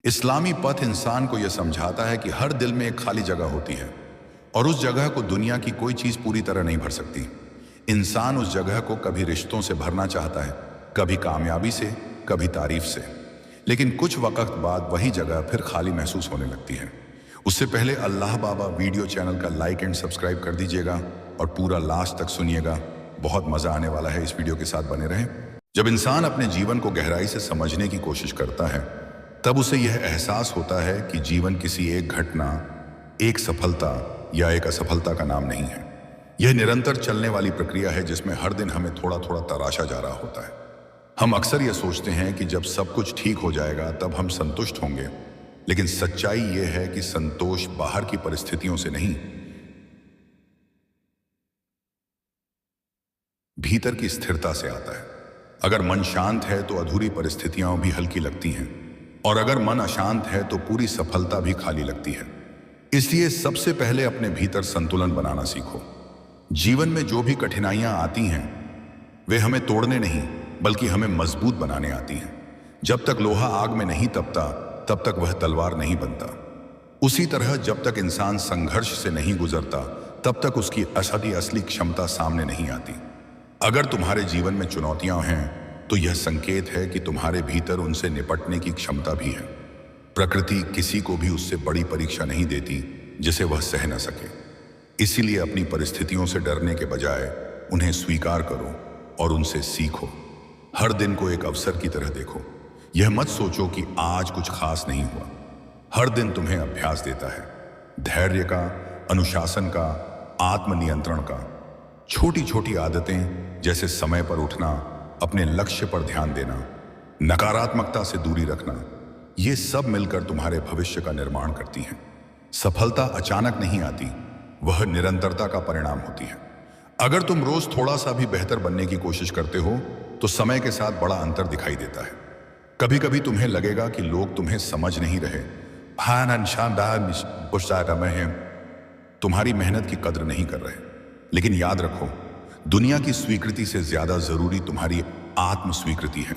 इस्लामी पथ इंसान को यह समझाता है कि हर दिल में एक खाली जगह होती है और उस जगह को दुनिया की कोई चीज पूरी तरह नहीं भर सकती। इंसान उस जगह को कभी रिश्तों से भरना चाहता है, कभी कामयाबी से, कभी तारीफ से, लेकिन कुछ वक्त बाद वही जगह फिर खाली महसूस होने लगती है। उससे पहले अल्लाह बाबा वीडियो चैनल का लाइक एंड सब्सक्राइब कर दीजिएगा और पूरा लास्ट तक सुनिएगा। बहुत मजा आने वाला है, इस वीडियो के साथ बने रहें। जब इंसान अपने जीवन को गहराई से समझने की कोशिश करता है तब उसे यह एहसास होता है कि जीवन किसी एक घटना, एक सफलता या एक असफलता का नाम नहीं है। यह निरंतर चलने वाली प्रक्रिया है जिसमें हर दिन हमें थोड़ा थोड़ा तराशा जा रहा होता है। हम अक्सर यह सोचते हैं कि जब सब कुछ ठीक हो जाएगा तब हम संतुष्ट होंगे, लेकिन सच्चाई यह है कि संतोष बाहर की परिस्थितियों से नहीं, भीतर की स्थिरता से आता है। अगर मन शांत है तो अधूरी परिस्थितियां भी हल्की लगती हैं, और अगर मन अशांत है तो पूरी सफलता भी खाली लगती है। इसलिए सबसे पहले अपने भीतर संतुलन बनाना सीखो। जीवन में जो भी कठिनाइयां आती हैं वे हमें तोड़ने नहीं बल्कि हमें मजबूत बनाने आती हैं। जब तक लोहा आग में नहीं तपता तब तक वह तलवार नहीं बनता। उसी तरह जब तक इंसान संघर्ष से नहीं गुजरता तब तक उसकी असली क्षमता सामने नहीं आती। अगर तुम्हारे जीवन में चुनौतियां हैं तो यह संकेत है कि तुम्हारे भीतर उनसे निपटने की क्षमता भी है। प्रकृति किसी को भी उससे बड़ी परीक्षा नहीं देती जिसे वह सह न सके। इसीलिए अपनी परिस्थितियों से डरने के बजाय उन्हें स्वीकार करो और उनसे सीखो। हर दिन को एक अवसर की तरह देखो। यह मत सोचो कि आज कुछ खास नहीं हुआ। हर दिन तुम्हें अभ्यास देता है, धैर्य का, अनुशासन का, आत्मनियंत्रण का। छोटी छोटी आदतें जैसे समय पर उठना, अपने लक्ष्य पर ध्यान देना, नकारात्मकता से दूरी रखना, ये सब मिलकर तुम्हारे भविष्य का निर्माण करती हैं। सफलता अचानक नहीं आती, वह निरंतरता का परिणाम होती है। अगर तुम रोज थोड़ा सा भी बेहतर बनने की कोशिश करते हो तो समय के साथ बड़ा अंतर दिखाई देता है। कभी कभी तुम्हें लगेगा कि लोग तुम्हें समझ नहीं रहे, तुम्हारी मेहनत की कद्र नहीं कर रहे। लेकिन याद रखो, दुनिया की स्वीकृति से ज्यादा जरूरी तुम्हारी आत्म स्वीकृति है।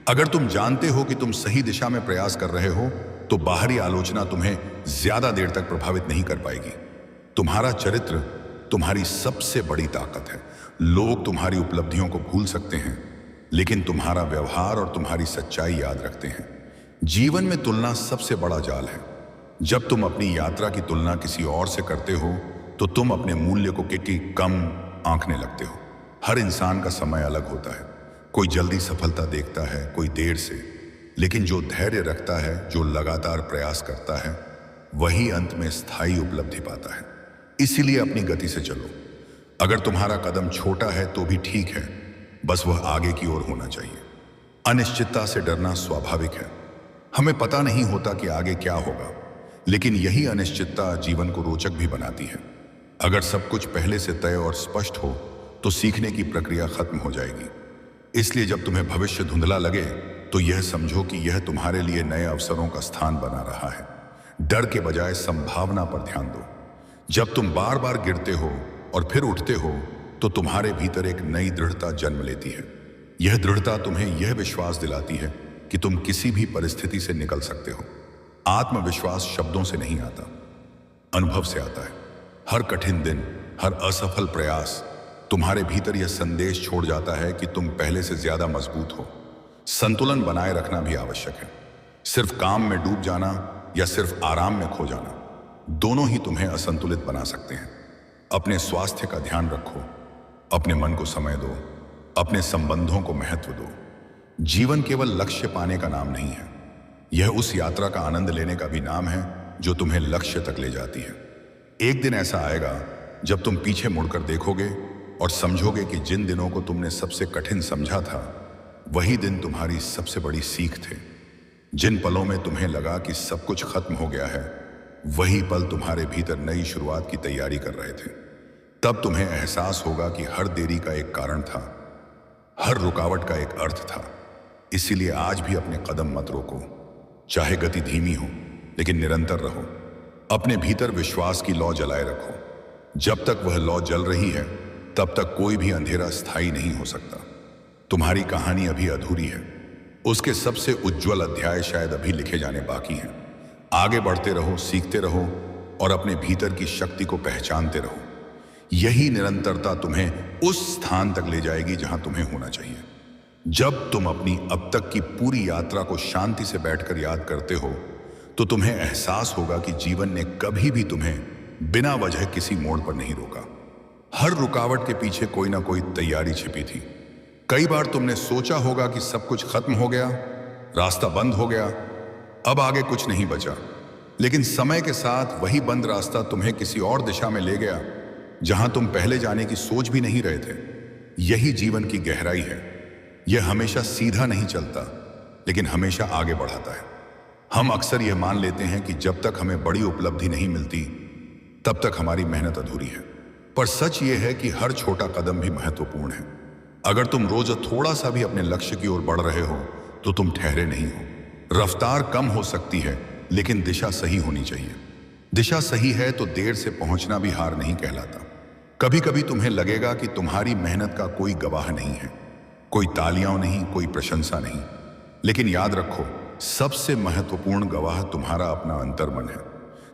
अगर तुम जानते हो कि तुम सही दिशा में प्रयास कर रहे हो तो बाहरी आलोचना तुम्हें ज्यादा देर तक प्रभावित नहीं कर पाएगी। तुम्हारा चरित्र तुम्हारी सबसे बड़ी ताकत है। लोग तुम्हारी उपलब्धियों को भूल सकते हैं, लेकिन तुम्हारा व्यवहार और तुम्हारी सच्चाई याद रखते हैं। जीवन में तुलना सबसे बड़ा जाल है। जब तुम अपनी यात्रा की तुलना किसी और से करते हो तो तुम अपने मूल्य को कम आंकने लगते हो। हर इंसान का समय अलग होता है। कोई जल्दी सफलता देखता है, कोई देर से, लेकिन जो धैर्य रखता है, जो लगातार प्रयास करता है, वही अंत में स्थायी उपलब्धि पाता है। इसीलिए अपनी गति से चलो। अगर तुम्हारा कदम छोटा है तो भी ठीक है, बस वह आगे की ओर होना चाहिए। अनिश्चितता से डरना स्वाभाविक है। हमें पता नहीं होता कि आगे क्या होगा, लेकिन यही अनिश्चितता जीवन को रोचक भी बनाती है। अगर सब कुछ पहले से तय और स्पष्ट हो तो सीखने की प्रक्रिया खत्म हो जाएगी। इसलिए जब तुम्हें भविष्य धुंधला लगे तो यह समझो कि यह तुम्हारे लिए नए अवसरों का स्थान बना रहा है। डर के बजाय संभावना पर ध्यान दो। जब तुम बार बार गिरते हो और फिर उठते हो तो तुम्हारे भीतर एक नई दृढ़ता जन्म लेती है। यह दृढ़ता तुम्हें यह विश्वास दिलाती है कि तुम किसी भी परिस्थिति से निकल सकते हो। आत्मविश्वास शब्दों से नहीं आता, अनुभव से आता है। हर कठिन दिन, हर असफल प्रयास तुम्हारे भीतर यह संदेश छोड़ जाता है कि तुम पहले से ज्यादा मजबूत हो। संतुलन बनाए रखना भी आवश्यक है। सिर्फ काम में डूब जाना या सिर्फ आराम में खो जाना, दोनों ही तुम्हें असंतुलित बना सकते हैं। अपने स्वास्थ्य का ध्यान रखो, अपने मन को समय दो, अपने संबंधों को महत्व दो। जीवन केवल लक्ष्य पाने का नाम नहीं है, यह उस यात्रा का आनंद लेने का भी नाम है जो तुम्हें लक्ष्य तक ले जाती है। एक दिन ऐसा आएगा जब तुम पीछे मुड़कर देखोगे और समझोगे कि जिन दिनों को तुमने सबसे कठिन समझा था वही दिन तुम्हारी सबसे बड़ी सीख थे। जिन पलों में तुम्हें लगा कि सब कुछ खत्म हो गया है, वही पल तुम्हारे भीतर नई शुरुआत की तैयारी कर रहे थे। तब तुम्हें एहसास होगा कि हर देरी का एक कारण था, हर रुकावट का एक अर्थ था। इसीलिए आज भी अपने कदम मत रोको। चाहे गति धीमी हो लेकिन निरंतर रहो। अपने भीतर विश्वास की लौ जलाए रखो। जब तक वह लौ जल रही है तब तक कोई भी अंधेरा स्थायी नहीं हो सकता। तुम्हारी कहानी अभी अधूरी है। उसके सबसे उज्जवल अध्याय शायद अभी लिखे जाने बाकी हैं। आगे बढ़ते रहो, सीखते रहो और अपने भीतर की शक्ति को पहचानते रहो। यही निरंतरता तुम्हें उस स्थान तक ले जाएगी जहां तुम्हें होना चाहिए। जब तुम अपनी अब तक की पूरी यात्रा को शांति से बैठकर याद करते हो तो तुम्हें एहसास होगा कि जीवन ने कभी भी तुम्हें बिना वजह किसी मोड़ पर नहीं रोका। हर रुकावट के पीछे कोई ना कोई तैयारी छिपी थी। कई बार तुमने सोचा होगा कि सब कुछ खत्म हो गया, रास्ता बंद हो गया, अब आगे कुछ नहीं बचा। लेकिन समय के साथ वही बंद रास्ता तुम्हें किसी और दिशा में ले गया जहां तुम पहले जाने की सोच भी नहीं रहे थे। यही जीवन की गहराई है। यह हमेशा सीधा नहीं चलता, लेकिन हमेशा आगे बढ़ाता है। हम अक्सर यह मान लेते हैं कि जब तक हमें बड़ी उपलब्धि नहीं मिलती तब तक हमारी मेहनत अधूरी है। पर सच यह है कि हर छोटा कदम भी महत्वपूर्ण है। अगर तुम रोज थोड़ा सा भी अपने लक्ष्य की ओर बढ़ रहे हो तो तुम ठहरे नहीं हो। रफ्तार कम हो सकती है, लेकिन दिशा सही होनी चाहिए। दिशा सही है तो देर से पहुंचना भी हार नहीं कहलाता। कभी कभी तुम्हें लगेगा कि तुम्हारी मेहनत का कोई गवाह नहीं है, कोई तालियां नहीं, कोई प्रशंसा नहीं। लेकिन याद रखो, सबसे महत्वपूर्ण गवाह तुम्हारा अपना अंतर्मन है।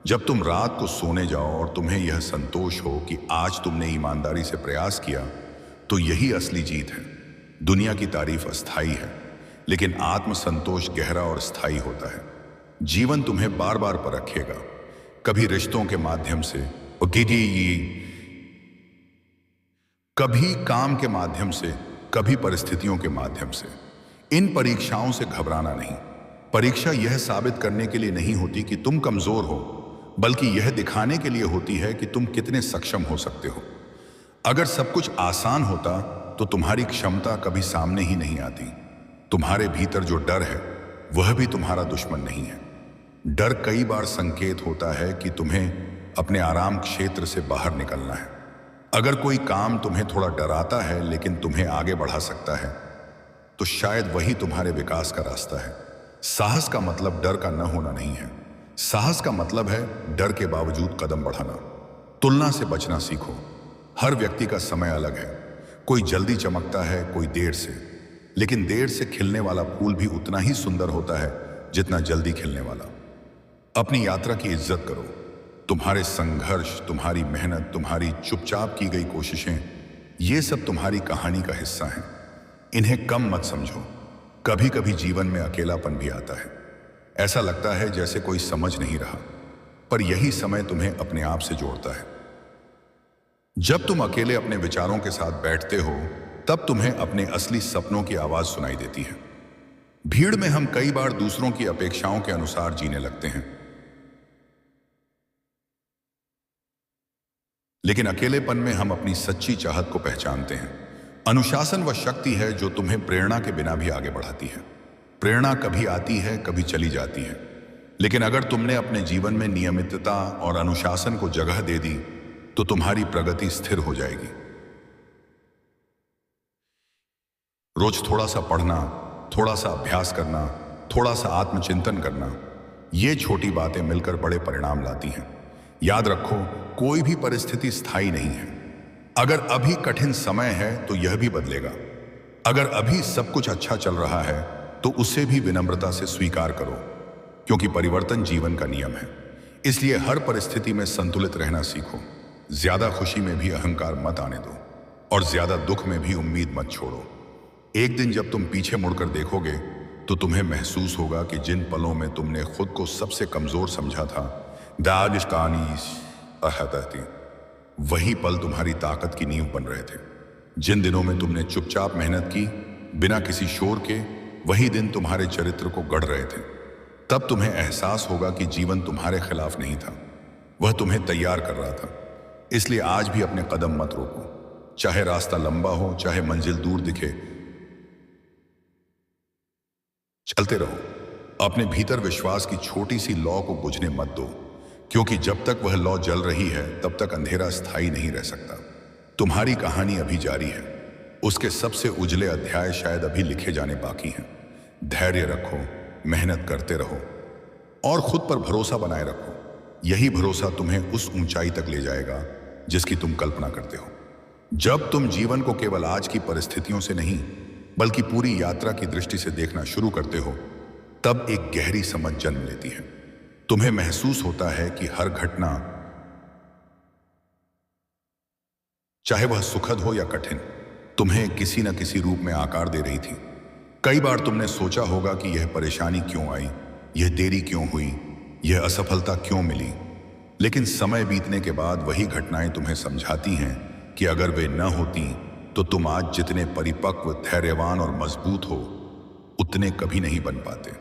जब तुम रात को सोने जाओ और तुम्हें यह संतोष हो कि आज तुमने ईमानदारी से प्रयास किया, तो यही असली जीत है। दुनिया की तारीफ अस्थाई है, लेकिन आत्मसंतोष गहरा और स्थायी होता है। जीवन तुम्हें बार बार परखेगा, कभी रिश्तों के माध्यम से, कभी काम के माध्यम से, कभी परिस्थितियों के माध्यम से। इन परीक्षाओं से घबराना नहीं। परीक्षा यह साबित करने के लिए नहीं होती कि तुम कमजोर हो, बल्कि यह दिखाने के लिए होती है कि तुम कितने सक्षम हो सकते हो। अगर सब कुछ आसान होता तो तुम्हारी क्षमता कभी सामने ही नहीं आती। तुम्हारे भीतर जो डर है वह भी तुम्हारा दुश्मन नहीं है। डर कई बार संकेत होता है कि तुम्हें अपने आराम क्षेत्र से बाहर निकलना है। अगर कोई काम तुम्हें थोड़ा डराता है लेकिन तुम्हें आगे बढ़ा सकता है, तो शायद वही तुम्हारे विकास का रास्ता है। साहस का मतलब डर का न होना नहीं है। साहस का मतलब है डर के बावजूद कदम बढ़ाना। तुलना से बचना सीखो। हर व्यक्ति का समय अलग है। कोई जल्दी चमकता है, कोई देर से। लेकिन देर से खिलने वाला फूल भी उतना ही सुंदर होता है जितना जल्दी खिलने वाला। अपनी यात्रा की इज्जत करो। तुम्हारे संघर्ष, तुम्हारी मेहनत, तुम्हारी चुपचाप की गई कोशिशें, ये सब तुम्हारी कहानी का हिस्सा हैं। इन्हें कम मत समझो। कभी कभी जीवन में अकेलापन भी आता है। ऐसा लगता है जैसे कोई समझ नहीं रहा, पर यही समय तुम्हें अपने आप से जोड़ता है। जब तुम अकेले अपने विचारों के साथ बैठते हो, तब तुम्हें अपने असली सपनों की आवाज सुनाई देती है। भीड़ में हम कई बार दूसरों की अपेक्षाओं के अनुसार जीने लगते हैं, लेकिन अकेलेपन में हम अपनी सच्ची चाहत को पहचानते हैं। अनुशासन वह शक्ति है जो तुम्हें प्रेरणा के बिना भी आगे बढ़ाती है। प्रेरणा कभी आती है, कभी चली जाती है, लेकिन अगर तुमने अपने जीवन में नियमितता और अनुशासन को जगह दे दी तो तुम्हारी प्रगति स्थिर हो जाएगी। रोज थोड़ा सा पढ़ना, थोड़ा सा अभ्यास करना, थोड़ा सा आत्मचिंतन करना, ये छोटी बातें मिलकर बड़े परिणाम लाती हैं। याद रखो, कोई भी परिस्थिति स्थायी नहीं है। अगर अभी कठिन समय है तो यह भी बदलेगा। अगर अभी सब कुछ अच्छा चल रहा है तो उसे भी विनम्रता से स्वीकार करो, क्योंकि परिवर्तन जीवन का नियम है। इसलिए हर परिस्थिति में संतुलित रहना सीखो। ज्यादा खुशी में भी अहंकार मत आने दो और ज्यादा दुख में भी उम्मीद मत छोड़ो। एक दिन जब तुम पीछे मुड़कर देखोगे तो तुम्हें महसूस होगा कि जिन पलों में तुमने खुद को सबसे कमजोर समझा था, वही पल तुम्हारी ताकत की नींव बन रहे थे। जिन दिनों में तुमने चुपचाप मेहनत की बिना किसी शोर के, वही दिन तुम्हारे चरित्र को गढ़ रहे थे। तब तुम्हें एहसास होगा कि जीवन तुम्हारे खिलाफ नहीं था, वह तुम्हें तैयार कर रहा था। इसलिए आज भी अपने कदम मत रोको। चाहे रास्ता लंबा हो, चाहे मंजिल दूर दिखे, चलते रहो। अपने भीतर विश्वास की छोटी सी लौ को बुझने मत दो, क्योंकि जब तक वह लौ जल रही है तब तक अंधेरा स्थायी नहीं रह सकता। तुम्हारी कहानी अभी जारी है। उसके सबसे उजले अध्याय शायद अभी लिखे जाने बाकी हैं। धैर्य रखो, मेहनत करते रहो और खुद पर भरोसा बनाए रखो। यही भरोसा तुम्हें उस ऊंचाई तक ले जाएगा जिसकी तुम कल्पना करते हो। जब तुम जीवन को केवल आज की परिस्थितियों से नहीं, बल्कि पूरी यात्रा की दृष्टि से देखना शुरू करते हो, तब एक गहरी समझ जन्म लेती है। तुम्हें महसूस होता है कि हर घटना, चाहे वह सुखद हो या कठिन, तुम्हें किसी न किसी रूप में आकार दे रही थी। कई बार तुमने सोचा होगा कि यह परेशानी क्यों आई, यह देरी क्यों हुई, यह असफलता क्यों मिली। लेकिन समय बीतने के बाद वही घटनाएं तुम्हें समझाती हैं कि अगर वे न होती तो तुम आज जितने परिपक्व, धैर्यवान और मजबूत हो, उतने कभी नहीं बन पाते।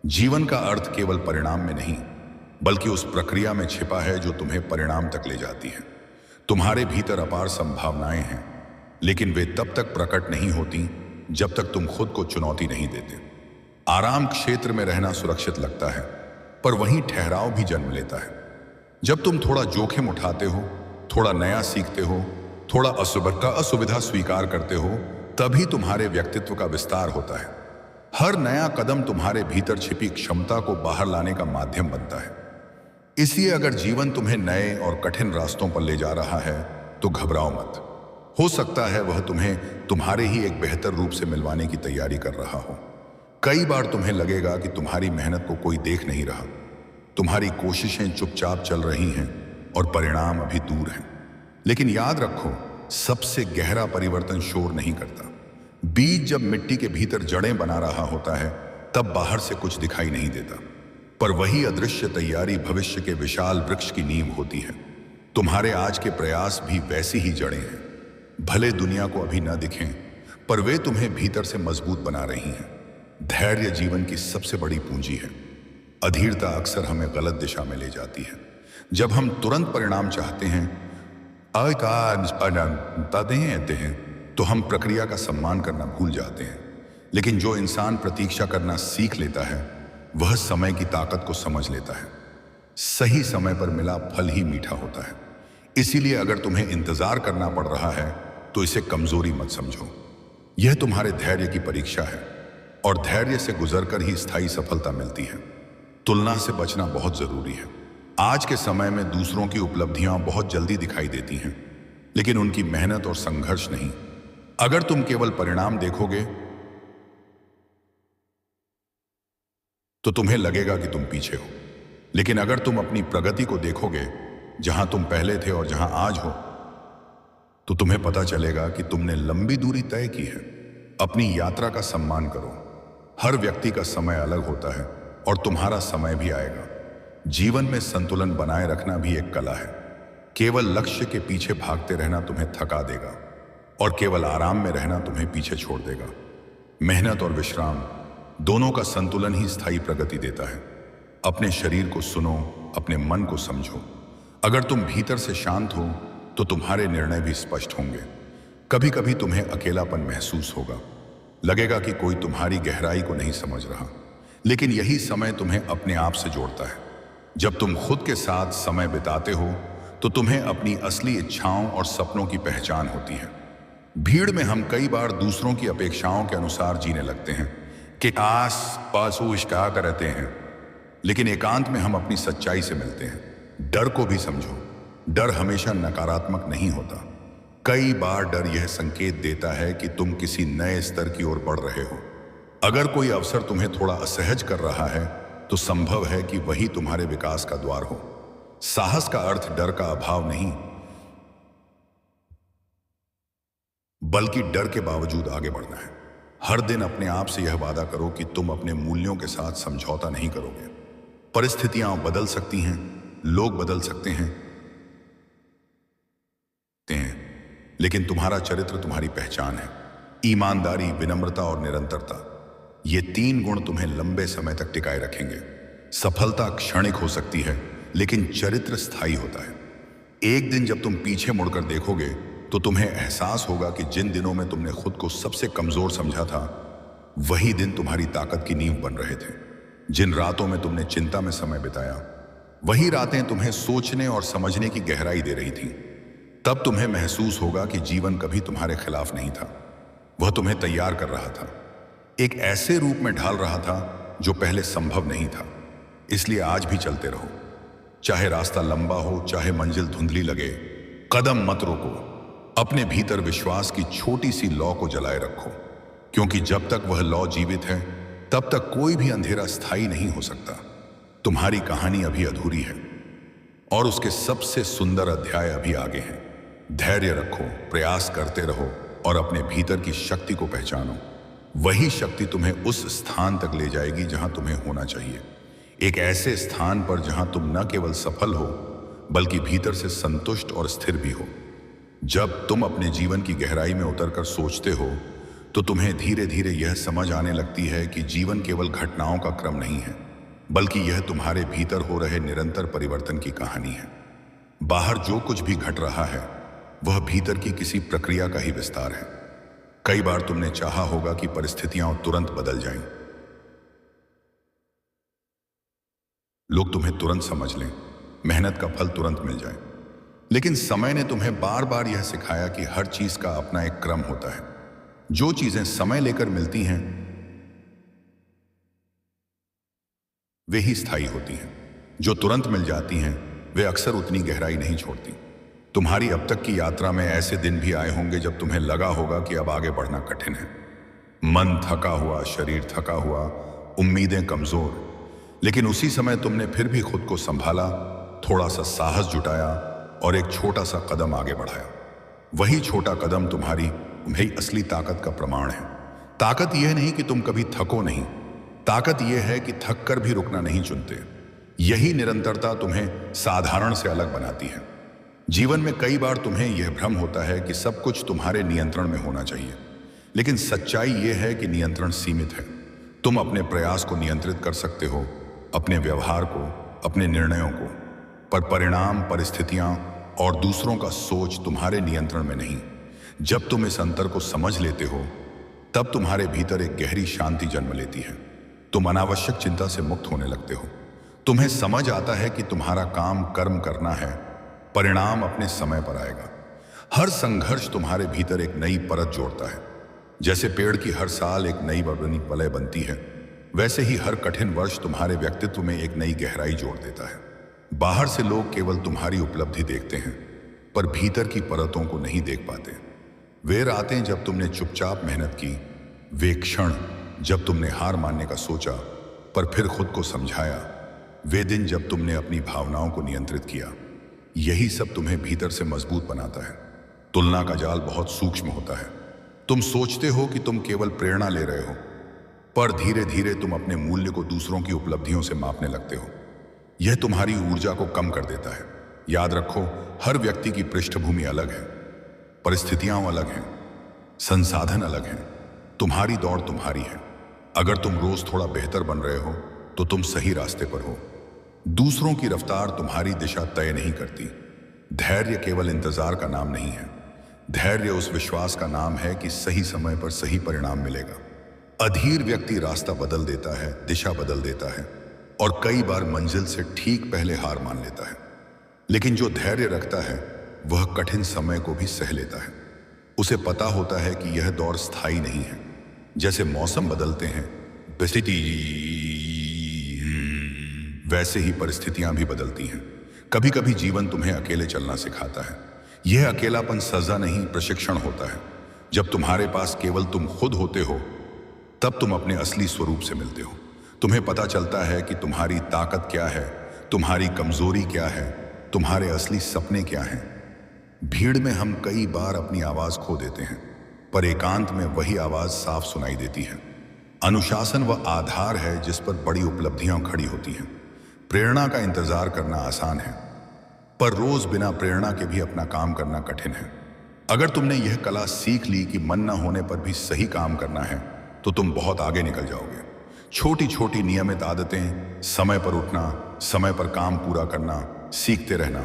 जीवन का अर्थ केवल परिणाम में नहीं, बल्कि उस प्रक्रिया में छिपा है जो तुम्हें परिणाम तक ले जाती है। तुम्हारे भीतर अपार संभावनाएं हैं, लेकिन वे तब तक प्रकट नहीं होती जब तक तुम खुद को चुनौती नहीं देते। आराम क्षेत्र में रहना सुरक्षित लगता है, पर वहीं ठहराव भी जन्म लेता है। जब तुम थोड़ा जोखिम उठाते हो, थोड़ा नया सीखते हो, थोड़ा असुविधा स्वीकार करते हो, तभी तुम्हारे व्यक्तित्व का विस्तार होता है। हर नया कदम तुम्हारे भीतर छिपी क्षमता को बाहर लाने का माध्यम बनता है। इसलिए अगर जीवन तुम्हें नए और कठिन रास्तों पर ले जा रहा है तो घबराओ मत। हो सकता है वह तुम्हें तुम्हारे ही एक बेहतर रूप से मिलवाने की तैयारी कर रहा हो। कई बार तुम्हें लगेगा कि तुम्हारी मेहनत को कोई देख नहीं रहा, तुम्हारी कोशिशें चुपचाप चल रही हैं और परिणाम अभी दूर हैं। लेकिन याद रखो, सबसे गहरा परिवर्तन शोर नहीं करता। बीज जब मिट्टी के भीतर जड़ें बना रहा होता है, तब बाहर से कुछ दिखाई नहीं देता, पर वही अदृश्य तैयारी भविष्य के विशाल वृक्ष की नींव होती है। तुम्हारे आज के प्रयास भी वैसी ही जड़ें हैं। भले दुनिया को अभी न दिखें, पर वे तुम्हें भीतर से मजबूत बना रही हैं। धैर्य जीवन की सबसे बड़ी पूंजी है। अधीरता अक्सर हमें गलत दिशा में ले जाती है। जब हम तुरंत परिणाम चाहते हैं, तो हम प्रक्रिया का सम्मान करना भूल जाते हैं। लेकिन जो इंसान प्रतीक्षा करना सीख लेता है, वह समय की ताकत को समझ लेता है। सही समय पर मिला फल ही मीठा होता है। इसीलिए अगर तुम्हें इंतजार करना पड़ रहा है तो इसे कमजोरी मत समझो। यह तुम्हारे धैर्य की परीक्षा है, और धैर्य से गुजरकर ही स्थायी सफलता मिलती है। तुलना से बचना बहुत जरूरी है। आज के समय में दूसरों की उपलब्धियां बहुत जल्दी दिखाई देती हैं, लेकिन उनकी मेहनत और संघर्ष नहीं। अगर तुम केवल परिणाम देखोगे तो तुम्हें लगेगा कि तुम पीछे हो, लेकिन अगर तुम अपनी प्रगति को देखोगे, जहां तुम पहले थे और जहां आज हो, तो तुम्हें पता चलेगा कि तुमने लंबी दूरी तय की है। अपनी यात्रा का सम्मान करो। हर व्यक्ति का समय अलग होता है और तुम्हारा समय भी आएगा। जीवन में संतुलन बनाए रखना भी एक कला है। केवल लक्ष्य के पीछे भागते रहना तुम्हें थका देगा, और केवल आराम में रहना तुम्हें पीछे छोड़ देगा। मेहनत और विश्राम दोनों का संतुलन ही स्थायी प्रगति देता है। अपने शरीर को सुनो, अपने मन को समझो। अगर तुम भीतर से शांत हो तो तुम्हारे निर्णय भी स्पष्ट होंगे। कभी कभी तुम्हें अकेलापन महसूस होगा, लगेगा कि कोई तुम्हारी गहराई को नहीं समझ रहा, लेकिन यही समय तुम्हें अपने आप से जोड़ता है। जब तुम खुद के साथ समय बिताते हो तो तुम्हें अपनी असली इच्छाओं और सपनों की पहचान होती है। भीड़ में हम कई बार दूसरों की अपेक्षाओं के अनुसार जीने लगते हैं कि आस पास इश्का करते हैं, लेकिन एकांत में हम अपनी सच्चाई से मिलते हैं। डर को भी समझो। डर हमेशा नकारात्मक नहीं होता। कई बार डर यह संकेत देता है कि तुम किसी नए स्तर की ओर बढ़ रहे हो। अगर कोई अवसर तुम्हें थोड़ा असहज कर रहा है तो संभव है कि वही तुम्हारे विकास का द्वार हो। साहस का अर्थ डर का अभाव नहीं, बल्कि डर के बावजूद आगे बढ़ना है। हर दिन अपने आप से यह वादा करो कि तुम अपने मूल्यों के साथ समझौता नहीं करोगे। परिस्थितियां बदल सकती हैं, लोग बदल सकते हैं, लेकिन तुम्हारा चरित्र तुम्हारी पहचान है। ईमानदारी, विनम्रता और निरंतरता, ये 3 गुण तुम्हें लंबे समय तक टिकाए रखेंगे। सफलता क्षणिक हो सकती है, लेकिन चरित्र स्थायी होता है। एक दिन जब तुम पीछे मुड़कर देखोगे तो तुम्हें एहसास होगा कि जिन दिनों में तुमने खुद को सबसे कमजोर समझा था, वही दिन तुम्हारी ताकत की नींव बन रहे थे। जिन रातों में तुमने चिंता में समय बिताया, वही रातें तुम्हें सोचने और समझने की गहराई दे रही थीं। तब तुम्हें महसूस होगा कि जीवन कभी तुम्हारे खिलाफ नहीं था, वह तुम्हें तैयार कर रहा था, एक ऐसे रूप में ढाल रहा था जो पहले संभव नहीं था। इसलिए आज भी चलते रहो, चाहे रास्ता लंबा हो, चाहे मंजिल धुंधली लगे, कदम मत रोको। अपने भीतर विश्वास की छोटी सी लौ को जलाए रखो। क्योंकि जब तक वह लौ जीवित है तब तक कोई भी अंधेरा स्थायी नहीं हो सकता। तुम्हारी कहानी अभी अधूरी है और उसके सबसे सुंदर अध्याय अभी आगे हैं। धैर्य रखो, प्रयास करते रहो और अपने भीतर की शक्ति को पहचानो। वही शक्ति तुम्हें उस स्थान तक ले जाएगी जहां तुम्हें होना चाहिए, एक ऐसे स्थान पर जहां तुम न केवल सफल हो बल्कि भीतर से संतुष्ट और स्थिर भी हो। जब तुम अपने जीवन की गहराई में उतरकर सोचते हो तो तुम्हें धीरे धीरे यह समझ आने लगती है कि जीवन केवल घटनाओं का क्रम नहीं है, बल्कि यह तुम्हारे भीतर हो रहे निरंतर परिवर्तन की कहानी है। बाहर जो कुछ भी घट रहा है वह भीतर की किसी प्रक्रिया का ही विस्तार है। कई बार तुमने चाहा होगा कि परिस्थितियां तुरंत बदल जाएं, लोग तुम्हें तुरंत समझ लें, मेहनत का फल तुरंत मिल जाए। लेकिन समय ने तुम्हें बार बार यह सिखाया कि हर चीज का अपना एक क्रम होता है। जो चीजें समय लेकर मिलती हैं वे ही स्थायी होती हैं, जो तुरंत मिल जाती हैं वे अक्सर उतनी गहराई नहीं छोड़ती। तुम्हारी अब तक की यात्रा में ऐसे दिन भी आए होंगे जब तुम्हें लगा होगा कि अब आगे बढ़ना कठिन है। मन थका हुआ, शरीर थका हुआ, उम्मीदें कमजोर, लेकिन उसी समय तुमने फिर भी खुद को संभाला, थोड़ा सा साहस जुटाया और एक छोटा सा कदम आगे बढ़ाया। वही छोटा कदम तुम्हारी असली ताकत का प्रमाण है। ताकत यह नहीं कि तुम कभी थको नहीं, ताकत यह है कि थक कर भी रुकना नहीं चुनते। यही निरंतरता तुम्हें साधारण से अलग बनाती है। जीवन में कई बार तुम्हें यह भ्रम होता है कि सब कुछ तुम्हारे नियंत्रण में होना चाहिए, लेकिन सच्चाई यह है कि नियंत्रण सीमित है। तुम अपने प्रयास को नियंत्रित कर सकते हो, अपने व्यवहार को, अपने निर्णयों को, पर परिणाम, परिस्थितियां और दूसरों का सोच तुम्हारे नियंत्रण में नहीं। जब तुम इस अंतर को समझ लेते हो तब तुम्हारे भीतर एक गहरी शांति जन्म लेती है। तुम अनावश्यक चिंता से मुक्त होने लगते हो। तुम्हें समझ आता है कि तुम्हारा काम कर्म करना है, परिणाम अपने समय पर आएगा। हर संघर्ष तुम्हारे भीतर एक नई परत जोड़ता है। जैसे पेड़ की हर साल एक नई वलय बनती है, वैसे ही हर कठिन वर्ष तुम्हारे व्यक्तित्व में एक नई गहराई जोड़ देता है। बाहर से लोग केवल तुम्हारी उपलब्धि देखते हैं, पर भीतर की परतों को नहीं देख पाते। वे रातें जब तुमने चुपचाप मेहनत की, वे क्षण जब तुमने हार मानने का सोचा पर फिर खुद को समझाया, वे दिन जब तुमने अपनी भावनाओं को नियंत्रित किया, यही सब तुम्हें भीतर से मजबूत बनाता है। तुलना का जाल बहुत सूक्ष्म होता है। तुम सोचते हो कि तुम केवल प्रेरणा ले रहे हो, पर धीरे धीरे तुम अपने मूल्य को दूसरों की उपलब्धियों से मापने लगते हो। यह तुम्हारी ऊर्जा को कम कर देता है। याद रखो, हर व्यक्ति की पृष्ठभूमि अलग है, परिस्थितियां अलग हैं, संसाधन अलग हैं। तुम्हारी दौड़ तुम्हारी है। अगर तुम रोज थोड़ा बेहतर बन रहे हो तो तुम सही रास्ते पर हो। दूसरों की रफ्तार तुम्हारी दिशा तय नहीं करती। धैर्य केवल इंतजार का नाम नहीं है, धैर्य उस विश्वास का नाम है कि सही समय पर सही परिणाम मिलेगा। अधीर व्यक्ति रास्ता बदल देता है, दिशा बदल देता है और कई बार मंजिल से ठीक पहले हार मान लेता है। लेकिन जो धैर्य रखता है वह कठिन समय को भी सह लेता है। उसे पता होता है कि यह दौर स्थायी नहीं है। जैसे मौसम बदलते हैं, वैसे ही परिस्थितियां भी बदलती हैं। कभी कभी जीवन तुम्हें अकेले चलना सिखाता है। यह अकेलापन सजा नहीं, प्रशिक्षण होता है। जब तुम्हारे पास केवल तुम खुद होते हो तब तुम अपने असली स्वरूप से मिलते हो। तुम्हें पता चलता है कि तुम्हारी ताकत क्या है, तुम्हारी कमजोरी क्या है, तुम्हारे असली सपने क्या हैं। भीड़ में हम कई बार अपनी आवाज खो देते हैं, पर एकांत में वही आवाज साफ सुनाई देती है। अनुशासन वह आधार है जिस पर बड़ी उपलब्धियां खड़ी होती हैं। प्रेरणा का इंतजार करना आसान है, पर रोज बिना प्रेरणा के भी अपना काम करना कठिन है। अगर तुमने यह कला सीख ली कि मन न होने पर भी सही काम करना है तो तुम बहुत आगे निकल जाओगे। छोटी छोटी नियमित आदतें, समय पर उठना, समय पर काम पूरा करना, सीखते रहना,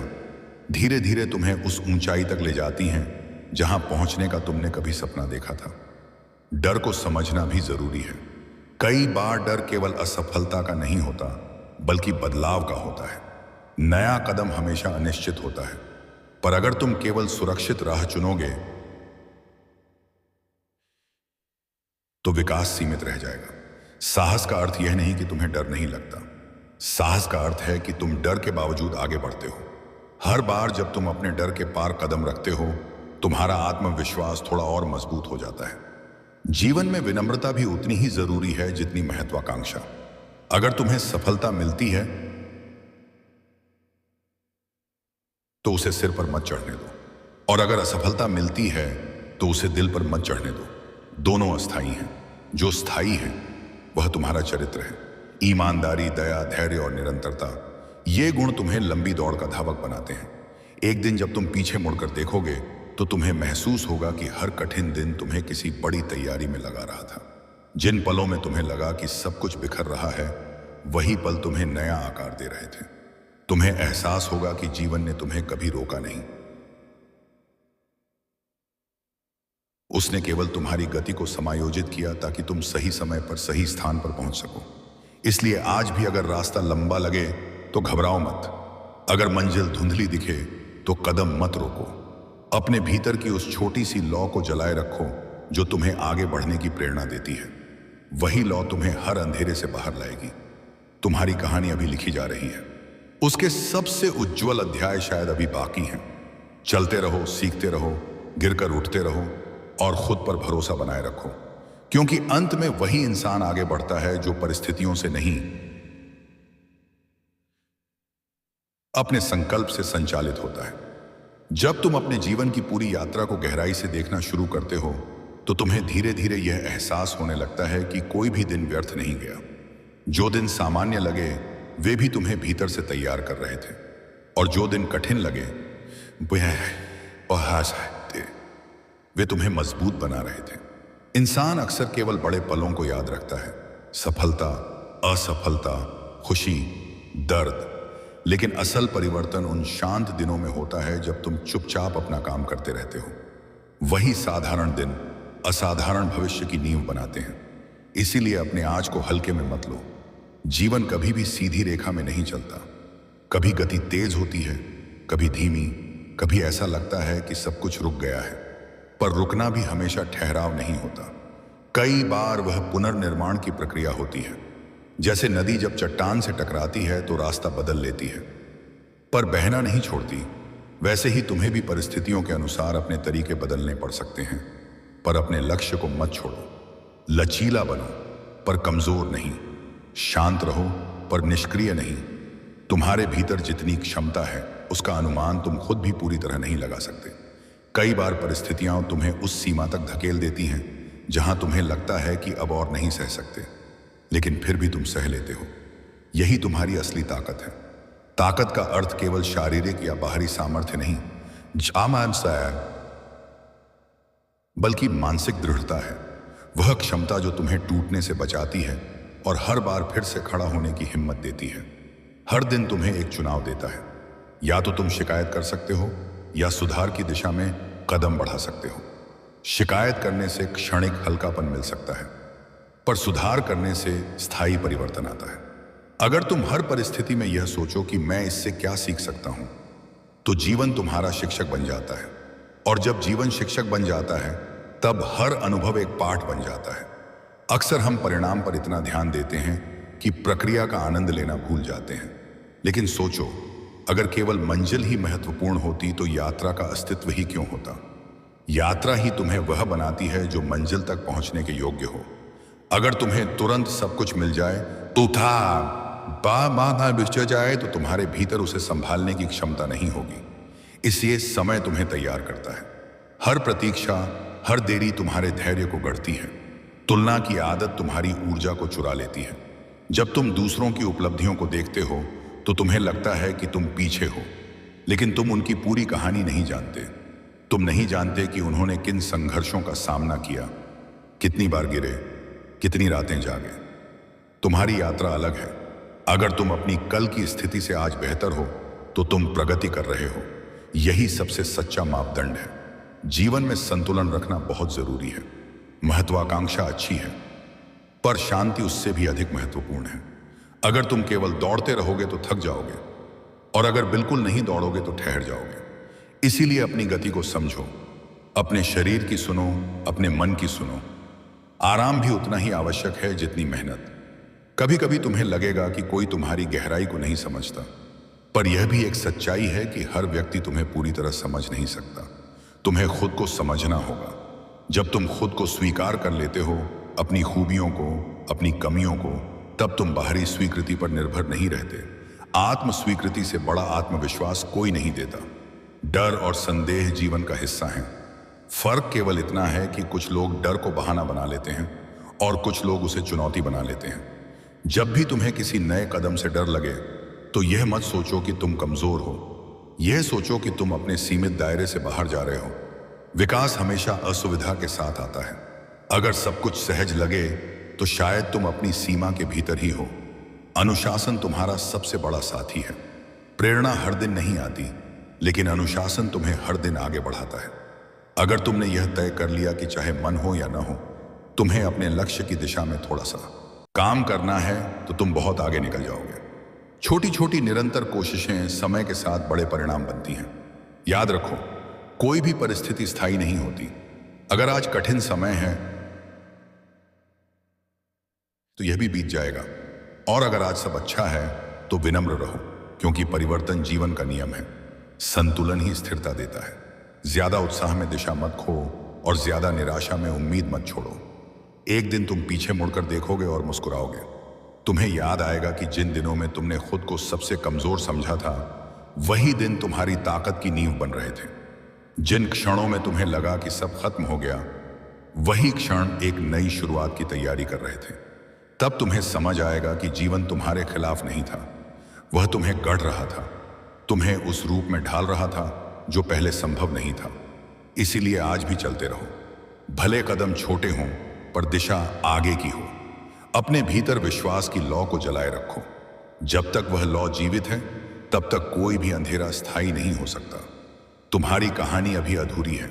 धीरे धीरे तुम्हें उस ऊंचाई तक ले जाती हैं जहां पहुंचने का तुमने कभी सपना देखा था। डर को समझना भी जरूरी है। कई बार डर केवल असफलता का नहीं होता, बल्कि बदलाव का होता है। नया कदम हमेशा अनिश्चित होता है, पर अगर तुम केवल सुरक्षित राह चुनोगे तो विकास सीमित रह जाएगा। साहस का अर्थ यह नहीं कि तुम्हें डर नहीं लगता। साहस का अर्थ है कि तुम डर के बावजूद आगे बढ़ते हो। हर बार जब तुम अपने डर के पार कदम रखते हो, तुम्हारा आत्मविश्वास थोड़ा और मजबूत हो जाता है। जीवन में विनम्रता भी उतनी ही जरूरी है जितनी महत्वाकांक्षा। अगर तुम्हें सफलता मिलती है तो उसे सिर पर मत चढ़ने दो, और अगर असफलता मिलती है तो उसे दिल पर मत चढ़ने दो। दोनों अस्थायी हैं। जो स्थायी है वह तुम्हारा चरित्र है। ईमानदारी, दया, धैर्य और निरंतरता, ये गुण तुम्हें लंबी दौड़ का धावक बनाते हैं। एक दिन जब तुम पीछे मुड़कर देखोगे तो तुम्हें महसूस होगा कि हर कठिन दिन तुम्हें किसी बड़ी तैयारी में लगा रहा था। जिन पलों में तुम्हें लगा कि सब कुछ बिखर रहा है, वही पल तुम्हें नया आकार दे रहे थे। तुम्हें एहसास होगा कि जीवन ने तुम्हें कभी रोका नहीं, उसने केवल तुम्हारी गति को समायोजित किया ताकि तुम सही समय पर सही स्थान पर पहुंच सको। इसलिए आज भी अगर रास्ता लंबा लगे तो घबराओ मत। अगर मंजिल धुंधली दिखे तो कदम मत रोको। अपने भीतर की उस छोटी सी लौ को जलाए रखो जो तुम्हें आगे बढ़ने की प्रेरणा देती है। वही लौ तुम्हें हर अंधेरे से बाहर लाएगी। तुम्हारी कहानी अभी लिखी जा रही है, उसके सबसे उज्जवल अध्याय शायद अभी बाकी हैं। चलते रहो, सीखते रहो, गिरकर उठते रहो और खुद पर भरोसा बनाए रखो, क्योंकि अंत में वही इंसान आगे बढ़ता है जो परिस्थितियों से नहीं, अपने संकल्प से संचालित होता है। जब तुम अपने जीवन की पूरी यात्रा को गहराई से देखना शुरू करते हो तो तुम्हें धीरे धीरे यह एहसास होने लगता है कि कोई भी दिन व्यर्थ नहीं गया। जो दिन सामान्य लगे वे भी तुम्हें भीतर से तैयार कर रहे थे, और जो दिन कठिन लगे वे तुम्हें मजबूत बना रहे थे। इंसान अक्सर केवल बड़े पलों को याद रखता है, सफलता, असफलता, खुशी, दर्द, लेकिन असल परिवर्तन उन शांत दिनों में होता है जब तुम चुपचाप अपना काम करते रहते हो। वही साधारण दिन असाधारण भविष्य की नींव बनाते हैं। इसीलिए अपने आज को हल्के में मत लो। जीवन कभी भी सीधी रेखा में नहीं चलता। कभी गति तेज होती है, कभी धीमी, कभी ऐसा लगता है कि सब कुछ रुक गया है। पर रुकना भी हमेशा ठहराव नहीं होता। कई बार वह पुनर्निर्माण की प्रक्रिया होती है। जैसे नदी जब चट्टान से टकराती है तो रास्ता बदल लेती है, पर बहना नहीं छोड़ती। वैसे ही तुम्हें भी परिस्थितियों के अनुसार अपने तरीके बदलने पड़ सकते हैं, पर अपने लक्ष्य को मत छोड़ो। लचीला बनो पर कमजोर नहीं, शांत रहो पर निष्क्रिय नहीं। तुम्हारे भीतर जितनी क्षमता है उसका अनुमान तुम खुद भी पूरी तरह नहीं लगा सकते। कई बार परिस्थितियां तुम्हें उस सीमा तक धकेल देती हैं जहां तुम्हें लगता है कि अब और नहीं सह सकते, लेकिन फिर भी तुम सह लेते हो। यही तुम्हारी असली ताकत है। ताकत का अर्थ केवल शारीरिक या बाहरी सामर्थ्य नहीं, बल्कि मानसिक दृढ़ता है। वह क्षमता जो तुम्हें टूटने से बचाती है और हर बार फिर से खड़ा होने की हिम्मत देती है। हर दिन तुम्हें एक चुनाव देता है। या तो तुम शिकायत कर सकते हो या सुधार की दिशा में कदम बढ़ा सकते हो। शिकायत करने से क्षणिक हल्कापन मिल सकता है, पर सुधार करने से स्थायी परिवर्तन आता है। अगर तुम हर परिस्थिति में यह सोचो कि मैं इससे क्या सीख सकता हूं, तो जीवन तुम्हारा शिक्षक बन जाता है। और जब जीवन शिक्षक बन जाता है तब हर अनुभव एक पाठ बन जाता है। अक्सर हम परिणाम पर इतना ध्यान देते हैं कि प्रक्रिया का आनंद लेना भूल जाते हैं। लेकिन सोचो, अगर केवल मंजिल ही महत्वपूर्ण होती तो यात्रा का अस्तित्व ही क्यों होता। यात्रा ही तुम्हें वह बनाती है जो मंजिल तक पहुंचने के योग्य हो। अगर तुम्हें तुरंत सब कुछ मिल जाए तो बिछड़ जाए तो तुम्हारे भीतर उसे संभालने की क्षमता नहीं होगी। इसलिए समय तुम्हें तैयार करता है। हर प्रतीक्षा, हर देरी तुम्हारे धैर्य को गढ़ती है। तुलना की आदत तुम्हारी ऊर्जा को चुरा लेती है। जब तुम दूसरों की उपलब्धियों को देखते हो तो तुम्हें लगता है कि तुम पीछे हो, लेकिन तुम उनकी पूरी कहानी नहीं जानते। तुम नहीं जानते कि उन्होंने किन संघर्षों का सामना किया, कितनी बार गिरे, कितनी रातें जागे। तुम्हारी यात्रा अलग है। अगर तुम अपनी कल की स्थिति से आज बेहतर हो तो तुम प्रगति कर रहे हो। यही सबसे सच्चा मापदंड है। जीवन में संतुलन रखना बहुत जरूरी है। महत्वाकांक्षा अच्छी है, पर शांति उससे भी अधिक महत्वपूर्ण है। अगर तुम केवल दौड़ते रहोगे तो थक जाओगे, और अगर बिल्कुल नहीं दौड़ोगे तो ठहर जाओगे। इसीलिए अपनी गति को समझो, अपने शरीर की सुनो, अपने मन की सुनो। आराम भी उतना ही आवश्यक है जितनी मेहनत। कभी कभी तुम्हें लगेगा कि कोई तुम्हारी गहराई को नहीं समझता, पर यह भी एक सच्चाई है कि हर व्यक्ति तुम्हें पूरी तरह समझ नहीं सकता। तुम्हें खुद को समझना होगा। जब तुम खुद को स्वीकार कर लेते हो, अपनी खूबियों को, अपनी कमियों को, तब तुम बाहरी स्वीकृति पर निर्भर नहीं रहते। आत्म स्वीकृति से बड़ा आत्मविश्वास कोई नहीं देता। डर और संदेह जीवन का हिस्सा है। फर्क केवल इतना है कि कुछ लोग डर को बहाना बना लेते हैं और कुछ लोग उसे चुनौती बना लेते हैं। जब भी तुम्हें किसी नए कदम से डर लगे तो यह मत सोचो कि तुम कमजोर हो, यह सोचो कि तुम अपने सीमित दायरे से बाहर जा रहे हो। विकास हमेशा असुविधा के साथ आता है। अगर सब कुछ सहज लगे तो शायद तुम अपनी सीमा के भीतर ही हो। अनुशासन तुम्हारा सबसे बड़ा साथी है। प्रेरणा हर दिन नहीं आती, लेकिन अनुशासन तुम्हें हर दिन आगे बढ़ाता है। अगर तुमने यह तय कर लिया कि चाहे मन हो या न हो, तुम्हें अपने लक्ष्य की दिशा में थोड़ा सा काम करना है, तो तुम बहुत आगे निकल जाओगे। छोटी छोटी निरंतर कोशिशें समय के साथ बड़े परिणाम बनती हैं। याद रखो, कोई भी परिस्थिति स्थायी नहीं होती। अगर आज कठिन समय है तो यह भी बीत जाएगा, और अगर आज सब अच्छा है तो विनम्र रहो, क्योंकि परिवर्तन जीवन का नियम है। संतुलन ही स्थिरता देता है। ज्यादा उत्साह में दिशा मत खो और ज्यादा निराशा में उम्मीद मत छोड़ो। एक दिन तुम पीछे मुड़कर देखोगे और मुस्कुराओगे। तुम्हें याद आएगा कि जिन दिनों में तुमने खुद को सबसे कमजोर समझा था, वही दिन तुम्हारी ताकत की नींव बन रहे थे। जिन क्षणों में तुम्हें लगा कि सब खत्म हो गया, वही क्षण एक नई शुरुआत की तैयारी कर रहे थे। तब तुम्हें समझ आएगा कि जीवन तुम्हारे खिलाफ नहीं था, वह तुम्हें गढ़ रहा था, तुम्हें उस रूप में ढाल रहा था जो पहले संभव नहीं था। इसीलिए आज भी चलते रहो। भले कदम छोटे हों, पर दिशा आगे की हो। अपने भीतर विश्वास की लौ को जलाए रखो। जब तक वह लौ जीवित है, तब तक कोई भी अंधेरा स्थायी नहीं हो सकता। तुम्हारी कहानी अभी अधूरी है,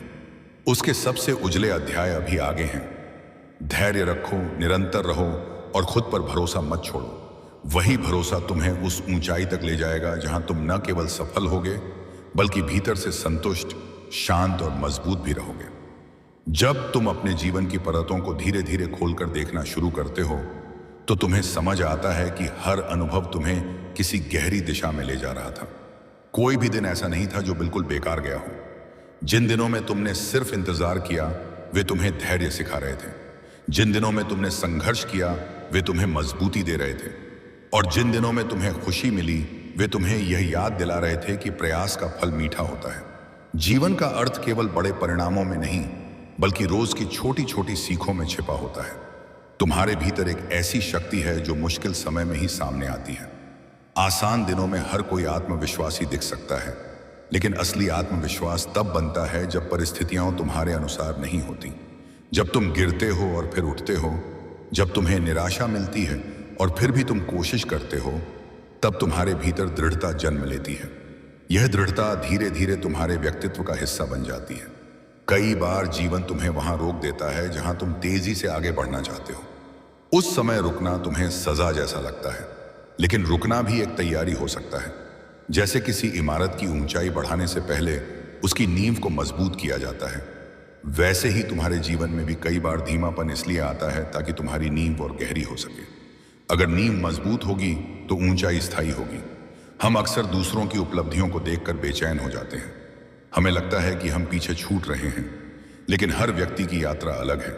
उसके सबसे उजले अध्याय अभी आगे हैं। धैर्य रखो, निरंतर रहो और खुद पर भरोसा मत छोड़ो। वही भरोसा तुम्हें उस ऊंचाई तक ले जाएगा जहां तुम न केवल सफल होगे, बल्कि भीतर से संतुष्ट, शांत और मजबूत भी रहोगे। जब तुम अपने जीवन की परतों को धीरे धीरे खोलकर देखना शुरू करते हो, तो तुम्हें समझ आता है कि हर अनुभव तुम्हें किसी गहरी दिशा में ले जा रहा था। कोई भी दिन ऐसा नहीं था जो बिल्कुल बेकार गया हो। जिन दिनों में तुमने सिर्फ इंतजार किया, वे तुम्हें धैर्य सिखा रहे थे। जिन दिनों में तुमने संघर्ष किया, वे तुम्हें मजबूती दे रहे थे। और जिन दिनों में तुम्हें खुशी मिली, वे तुम्हें यह याद दिला रहे थे कि प्रयास का फल मीठा होता है। जीवन का अर्थ केवल बड़े परिणामों में नहीं, बल्कि रोज की छोटी छोटी सीखों में छिपा होता है। तुम्हारे भीतर एक ऐसी शक्ति है जो मुश्किल समय में ही सामने आती है। आसान दिनों में हर कोई आत्मविश्वासी दिख सकता है, लेकिन असली आत्मविश्वास तब बनता है जब परिस्थितियां तुम्हारे अनुसार नहीं होती। जब तुम गिरते हो और फिर उठते हो, जब तुम्हें निराशा मिलती है और फिर भी तुम कोशिश करते हो, तब तुम्हारे भीतर दृढ़ता जन्म लेती है। यह दृढ़ता धीरे धीरे तुम्हारे व्यक्तित्व का हिस्सा बन जाती है। कई बार जीवन तुम्हें वहां रोक देता है जहां तुम तेजी से आगे बढ़ना चाहते हो। उस समय रुकना तुम्हें सजा जैसा लगता है, लेकिन रुकना भी एक तैयारी हो सकता है। जैसे किसी इमारत की ऊंचाई बढ़ाने से पहले उसकी नींव को मजबूत किया जाता है, वैसे ही तुम्हारे जीवन में भी कई बार धीमापन इसलिए आता है ताकि तुम्हारी नींव और गहरी हो सके। अगर नींव मजबूत होगी तो ऊंचाई स्थायी होगी। हम अक्सर दूसरों की उपलब्धियों को देखकर बेचैन हो जाते हैं। हमें लगता है कि हम पीछे छूट रहे हैं, लेकिन हर व्यक्ति की यात्रा अलग है।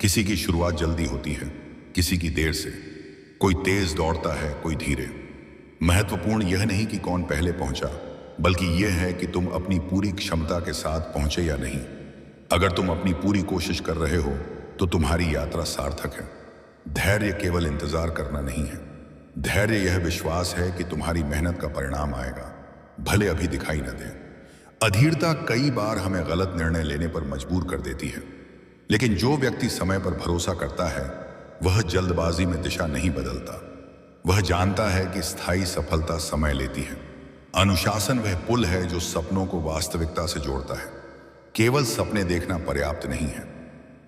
किसी की शुरुआत जल्दी होती है, किसी की देर से। कोई तेज दौड़ता है, कोई धीरे। महत्वपूर्ण यह नहीं कि कौन पहले पहुंचा, बल्कि यह है कि तुम अपनी पूरी क्षमता के साथ पहुंचे या नहीं। अगर तुम अपनी पूरी कोशिश कर रहे हो तो तुम्हारी यात्रा सार्थक है। धैर्य केवल इंतजार करना नहीं है। धैर्य यह विश्वास है कि तुम्हारी मेहनत का परिणाम आएगा, भले अभी दिखाई न दे। अधीरता कई बार हमें गलत निर्णय लेने पर मजबूर कर देती है, लेकिन जो व्यक्ति समय पर भरोसा करता है, वह जल्दबाजी में दिशा नहीं बदलता। वह जानता है कि स्थायी सफलता समय लेती है। अनुशासन वह पुल है जो सपनों को वास्तविकता से जोड़ता है। केवल सपने देखना पर्याप्त नहीं है।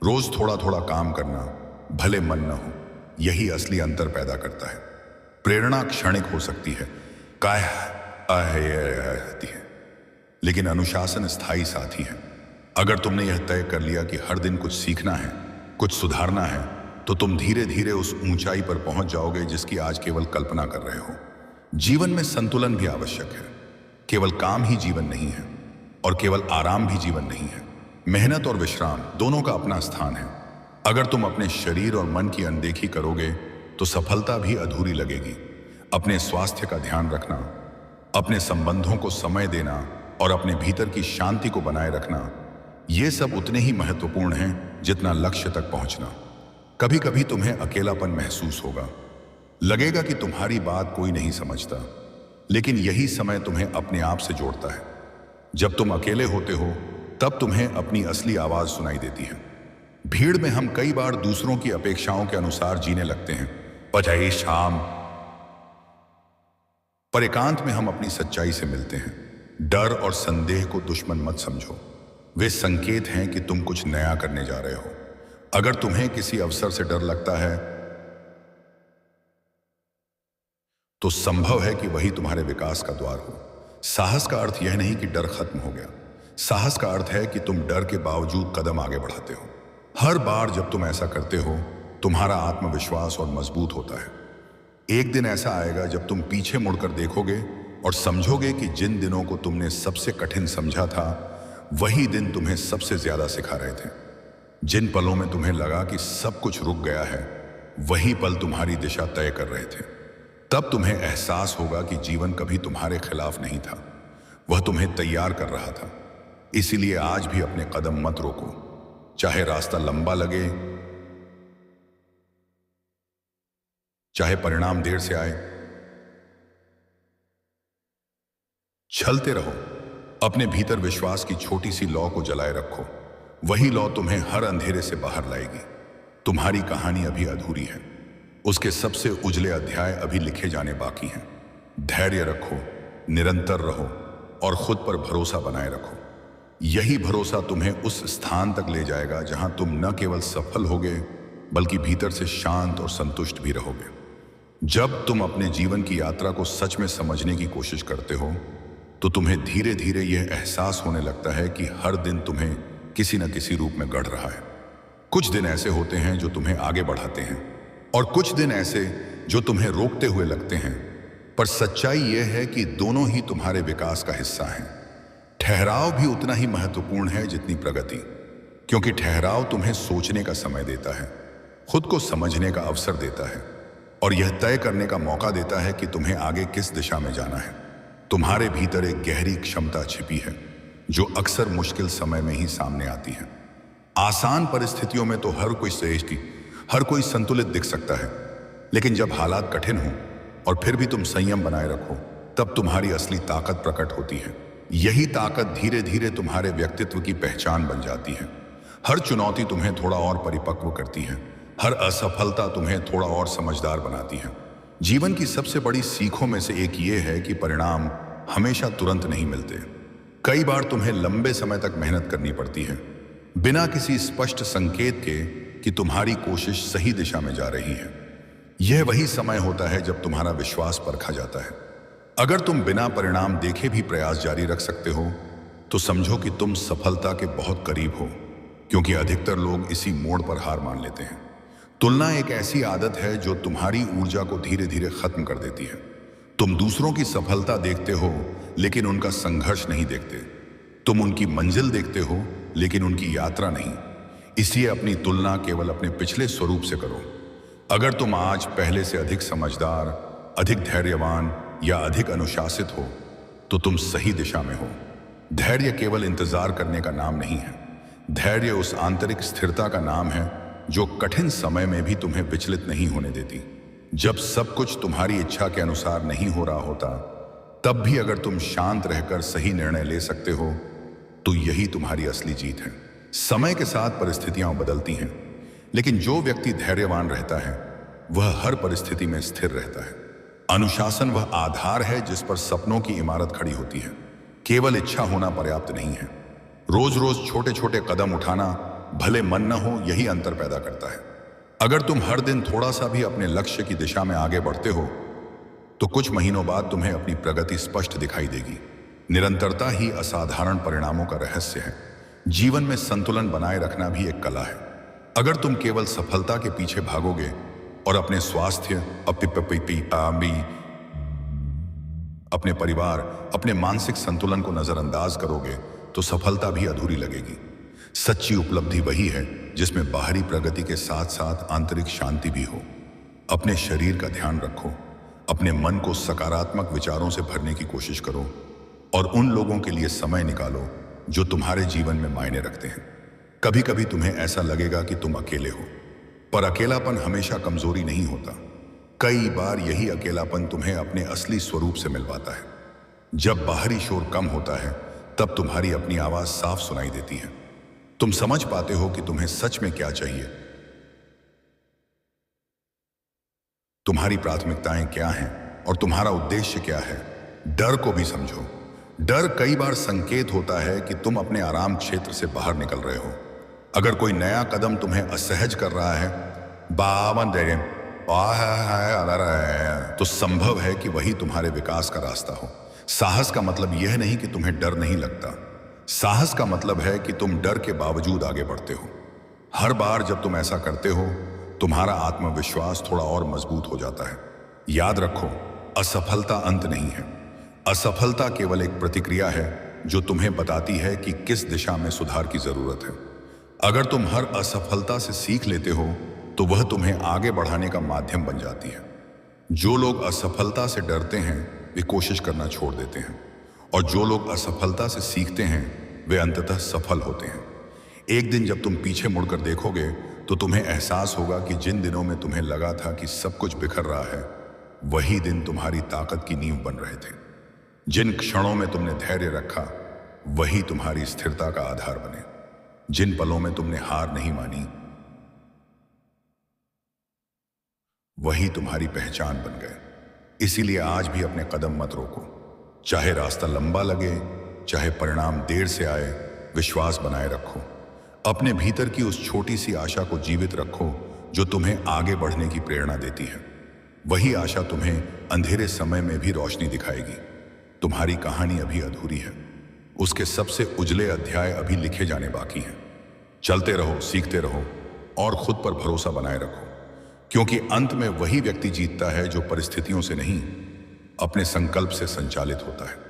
रोज थोड़ा थोड़ा काम करना, भले मन न हो, यही असली अंतर पैदा करता है। प्रेरणा क्षणिक हो सकती है, लेकिन अनुशासन स्थायी साथी है। अगर तुमने यह तय कर लिया कि हर दिन कुछ सीखना है, कुछ सुधारना है, तो तुम धीरे धीरे उस ऊंचाई पर पहुंच जाओगे जिसकी आज केवल कल्पना कर रहे हो। जीवन में संतुलन भी आवश्यक है। केवल काम ही जीवन नहीं है और केवल आराम भी जीवन नहीं है। मेहनत और विश्राम दोनों का अपना स्थान है। अगर तुम अपने शरीर और मन की अनदेखी करोगे तो सफलता भी अधूरी लगेगी। अपने स्वास्थ्य का ध्यान रखना, अपने संबंधों को समय देना और अपने भीतर की शांति को बनाए रखना, ये सब उतने ही महत्वपूर्ण हैं जितना लक्ष्य तक पहुंचना। कभी कभी तुम्हें अकेलापन महसूस होगा, लगेगा कि तुम्हारी बात कोई नहीं समझता, लेकिन यही समय तुम्हें अपने आप से जोड़ता है। जब तुम अकेले होते हो तब तुम्हें अपनी असली आवाज सुनाई देती है। भीड़ में हम कई बार दूसरों की अपेक्षाओं के अनुसार जीने लगते हैं, बजाय शाम, पर एकांत में हम अपनी सच्चाई से मिलते हैं। डर और संदेह को दुश्मन मत समझो, वे संकेत हैं कि तुम कुछ नया करने जा रहे हो। अगर तुम्हें किसी अवसर से डर लगता है तो संभव है कि वही तुम्हारे विकास का द्वार हो। साहस का अर्थ यह नहीं कि डर खत्म हो गया, साहस का अर्थ है कि तुम डर के बावजूद कदम आगे बढ़ाते हो। हर बार जब तुम ऐसा करते हो तुम्हारा आत्मविश्वास और मजबूत होता है। एक दिन ऐसा आएगा जब तुम पीछे मुड़कर देखोगे और समझोगे कि जिन दिनों को तुमने सबसे कठिन समझा था वही दिन तुम्हें सबसे ज्यादा सिखा रहे थे। जिन पलों में तुम्हें लगा कि सब कुछ रुक गया है वही पल तुम्हारी दिशा तय कर रहे थे। तब तुम्हें एहसास होगा कि जीवन कभी तुम्हारे खिलाफ नहीं था, वह तुम्हें तैयार कर रहा था। इसीलिए आज भी अपने कदम मत रोको, चाहे रास्ता लंबा लगे, चाहे परिणाम देर से आए। चलते रहो, अपने भीतर विश्वास की छोटी सी लौ को जलाए रखो। वही लौ तुम्हें हर अंधेरे से बाहर लाएगी। तुम्हारी कहानी अभी अधूरी है, उसके सबसे उजले अध्याय अभी लिखे जाने बाकी हैं। धैर्य रखो, निरंतर रहो और खुद पर भरोसा बनाए रखो। यही भरोसा तुम्हें उस स्थान तक ले जाएगा जहां तुम न केवल सफल होगे बल्कि भीतर से शांत और संतुष्ट भी रहोगे। जब तुम अपने जीवन की यात्रा को सच में समझने की कोशिश करते हो तो तुम्हें धीरे धीरे यह एहसास होने लगता है कि हर दिन तुम्हें किसी न किसी रूप में गढ़ रहा है। कुछ दिन ऐसे होते हैं जो तुम्हें आगे बढ़ाते हैं और कुछ दिन ऐसे जो तुम्हें रोकते हुए लगते हैं, पर सच्चाई यह है कि दोनों ही तुम्हारे विकास का हिस्सा हैं। ठहराव भी उतना ही महत्वपूर्ण है जितनी प्रगति, क्योंकि ठहराव तुम्हें सोचने का समय देता है, खुद को समझने का अवसर देता है और यह तय करने का मौका देता है कि तुम्हें आगे किस दिशा में जाना है। तुम्हारे भीतर एक गहरी क्षमता छिपी है जो अक्सर मुश्किल समय में ही सामने आती है। आसान परिस्थितियों में तो हर कोई संतुलित दिख सकता है, लेकिन जब हालात कठिन हों और फिर भी तुम संयम बनाए रखो तब तुम्हारी असली ताकत प्रकट होती है। यही ताकत धीरे धीरे तुम्हारे व्यक्तित्व की पहचान बन जाती है। हर चुनौती तुम्हें थोड़ा और परिपक्व करती है, हर असफलता तुम्हें थोड़ा और समझदार बनाती है। जीवन की सबसे बड़ी सीखों में से एक ये है कि परिणाम हमेशा तुरंत नहीं मिलते। कई बार तुम्हें लंबे समय तक मेहनत करनी पड़ती है बिना किसी स्पष्ट संकेत के कि तुम्हारी कोशिश सही दिशा में जा रही है। यह वही समय होता है जब तुम्हारा विश्वास परखा जाता है। अगर तुम बिना परिणाम देखे भी प्रयास जारी रख सकते हो तो समझो कि तुम सफलता के बहुत करीब हो, क्योंकि अधिकतर लोग इसी मोड़ पर हार मान लेते हैं। तुलना एक ऐसी आदत है जो तुम्हारी ऊर्जा को धीरे धीरे खत्म कर देती है। तुम दूसरों की सफलता देखते हो लेकिन उनका संघर्ष नहीं देखते। तुम उनकी मंजिल देखते हो लेकिन उनकी यात्रा नहीं। इसलिए अपनी तुलना केवल अपने पिछले स्वरूप से करो। अगर तुम आज पहले से अधिक समझदार, अधिक धैर्यवान या अधिक अनुशासित हो तो तुम सही दिशा में हो। धैर्य केवल इंतजार करने का नाम नहीं है, धैर्य उस आंतरिक स्थिरता का नाम है जो कठिन समय में भी तुम्हें विचलित नहीं होने देती। जब सब कुछ तुम्हारी इच्छा के अनुसार नहीं हो रहा होता तब भी अगर तुम शांत रहकर सही निर्णय ले सकते हो तो यही तुम्हारी असली जीत है। समय के साथ परिस्थितियां बदलती हैं, लेकिन जो व्यक्ति धैर्यवान रहता है वह हर परिस्थिति में स्थिर रहता है। अनुशासन वह आधार है जिस पर सपनों की इमारत खड़ी होती है। केवल इच्छा होना पर्याप्त नहीं है, रोज रोज छोटे छोटे कदम उठाना भले मन न हो यही अंतर पैदा करता है। अगर तुम हर दिन थोड़ा सा भी अपने लक्ष्य की दिशा में आगे बढ़ते हो तो कुछ महीनों बाद तुम्हें अपनी प्रगति स्पष्ट दिखाई देगी। निरंतरता ही असाधारण परिणामों का रहस्य है। जीवन में संतुलन बनाए रखना भी एक कला है। अगर तुम केवल सफलता के पीछे भागोगे और अपने स्वास्थ्य, अपने परिवार, अपने मानसिक संतुलन को नजरअंदाज करोगे तो सफलता भी अधूरी लगेगी। सच्ची उपलब्धि वही है जिसमें बाहरी प्रगति के साथ साथ आंतरिक शांति भी हो। अपने शरीर का ध्यान रखो, अपने मन को सकारात्मक विचारों से भरने की कोशिश करो और उन लोगों के लिए समय निकालो जो तुम्हारे जीवन में मायने रखते हैं। कभी कभी तुम्हें ऐसा लगेगा कि तुम अकेले हो, पर अकेलापन हमेशा कमजोरी नहीं होता। कई बार यही अकेलापन तुम्हें अपने असली स्वरूप से मिलवाता है। जब बाहरी शोर कम होता है तब तुम्हारी अपनी आवाज साफ सुनाई देती है। तुम समझ पाते हो कि तुम्हें सच में क्या चाहिए, तुम्हारी प्राथमिकताएं क्या हैं और तुम्हारा उद्देश्य क्या है। डर को भी समझो। डर कई बार संकेत होता है कि तुम अपने आराम क्षेत्र से बाहर निकल रहे हो। अगर कोई नया कदम तुम्हें असहज कर रहा है, बावन दे तो संभव है कि वही तुम्हारे विकास का रास्ता हो। साहस का मतलब यह नहीं कि तुम्हें डर नहीं लगता। साहस का मतलब है कि तुम डर के बावजूद आगे बढ़ते हो। हर बार जब तुम ऐसा करते हो, तुम्हारा आत्मविश्वास थोड़ा और मजबूत हो जाता है। याद रखो, असफलता अंत नहीं है। असफलता केवल एक प्रतिक्रिया है जो तुम्हें बताती है कि किस दिशा में सुधार की जरूरत है। अगर तुम हर असफलता से सीख लेते हो तो वह तुम्हें आगे बढ़ाने का माध्यम बन जाती है। जो लोग असफलता से डरते हैं वे कोशिश करना छोड़ देते हैं, और जो लोग असफलता से सीखते हैं वे अंततः सफल होते हैं। एक दिन जब तुम पीछे मुड़कर देखोगे तो तुम्हें एहसास होगा कि जिन दिनों में तुम्हें लगा था कि सब कुछ बिखर रहा है, वही दिन तुम्हारी ताकत की नींव बन रहे थे। जिन क्षणों में तुमने धैर्य रखा वही तुम्हारी स्थिरता का आधार बने। जिन पलों में तुमने हार नहीं मानी वही तुम्हारी पहचान बन गए। इसीलिए आज भी अपने कदम मत रोको। चाहे रास्ता लंबा लगे, चाहे परिणाम देर से आए, विश्वास बनाए रखो। अपने भीतर की उस छोटी सी आशा को जीवित रखो जो तुम्हें आगे बढ़ने की प्रेरणा देती है। वही आशा तुम्हें अंधेरे समय में भी रोशनी दिखाएगी। तुम्हारी कहानी अभी अधूरी है, उसके सबसे उजले अध्याय अभी लिखे जाने बाकी हैं। चलते रहो, सीखते रहो और खुद पर भरोसा बनाए रखो, क्योंकि अंत में वही व्यक्ति जीतता है जो परिस्थितियों से नहीं, अपने संकल्प से संचालित होता है।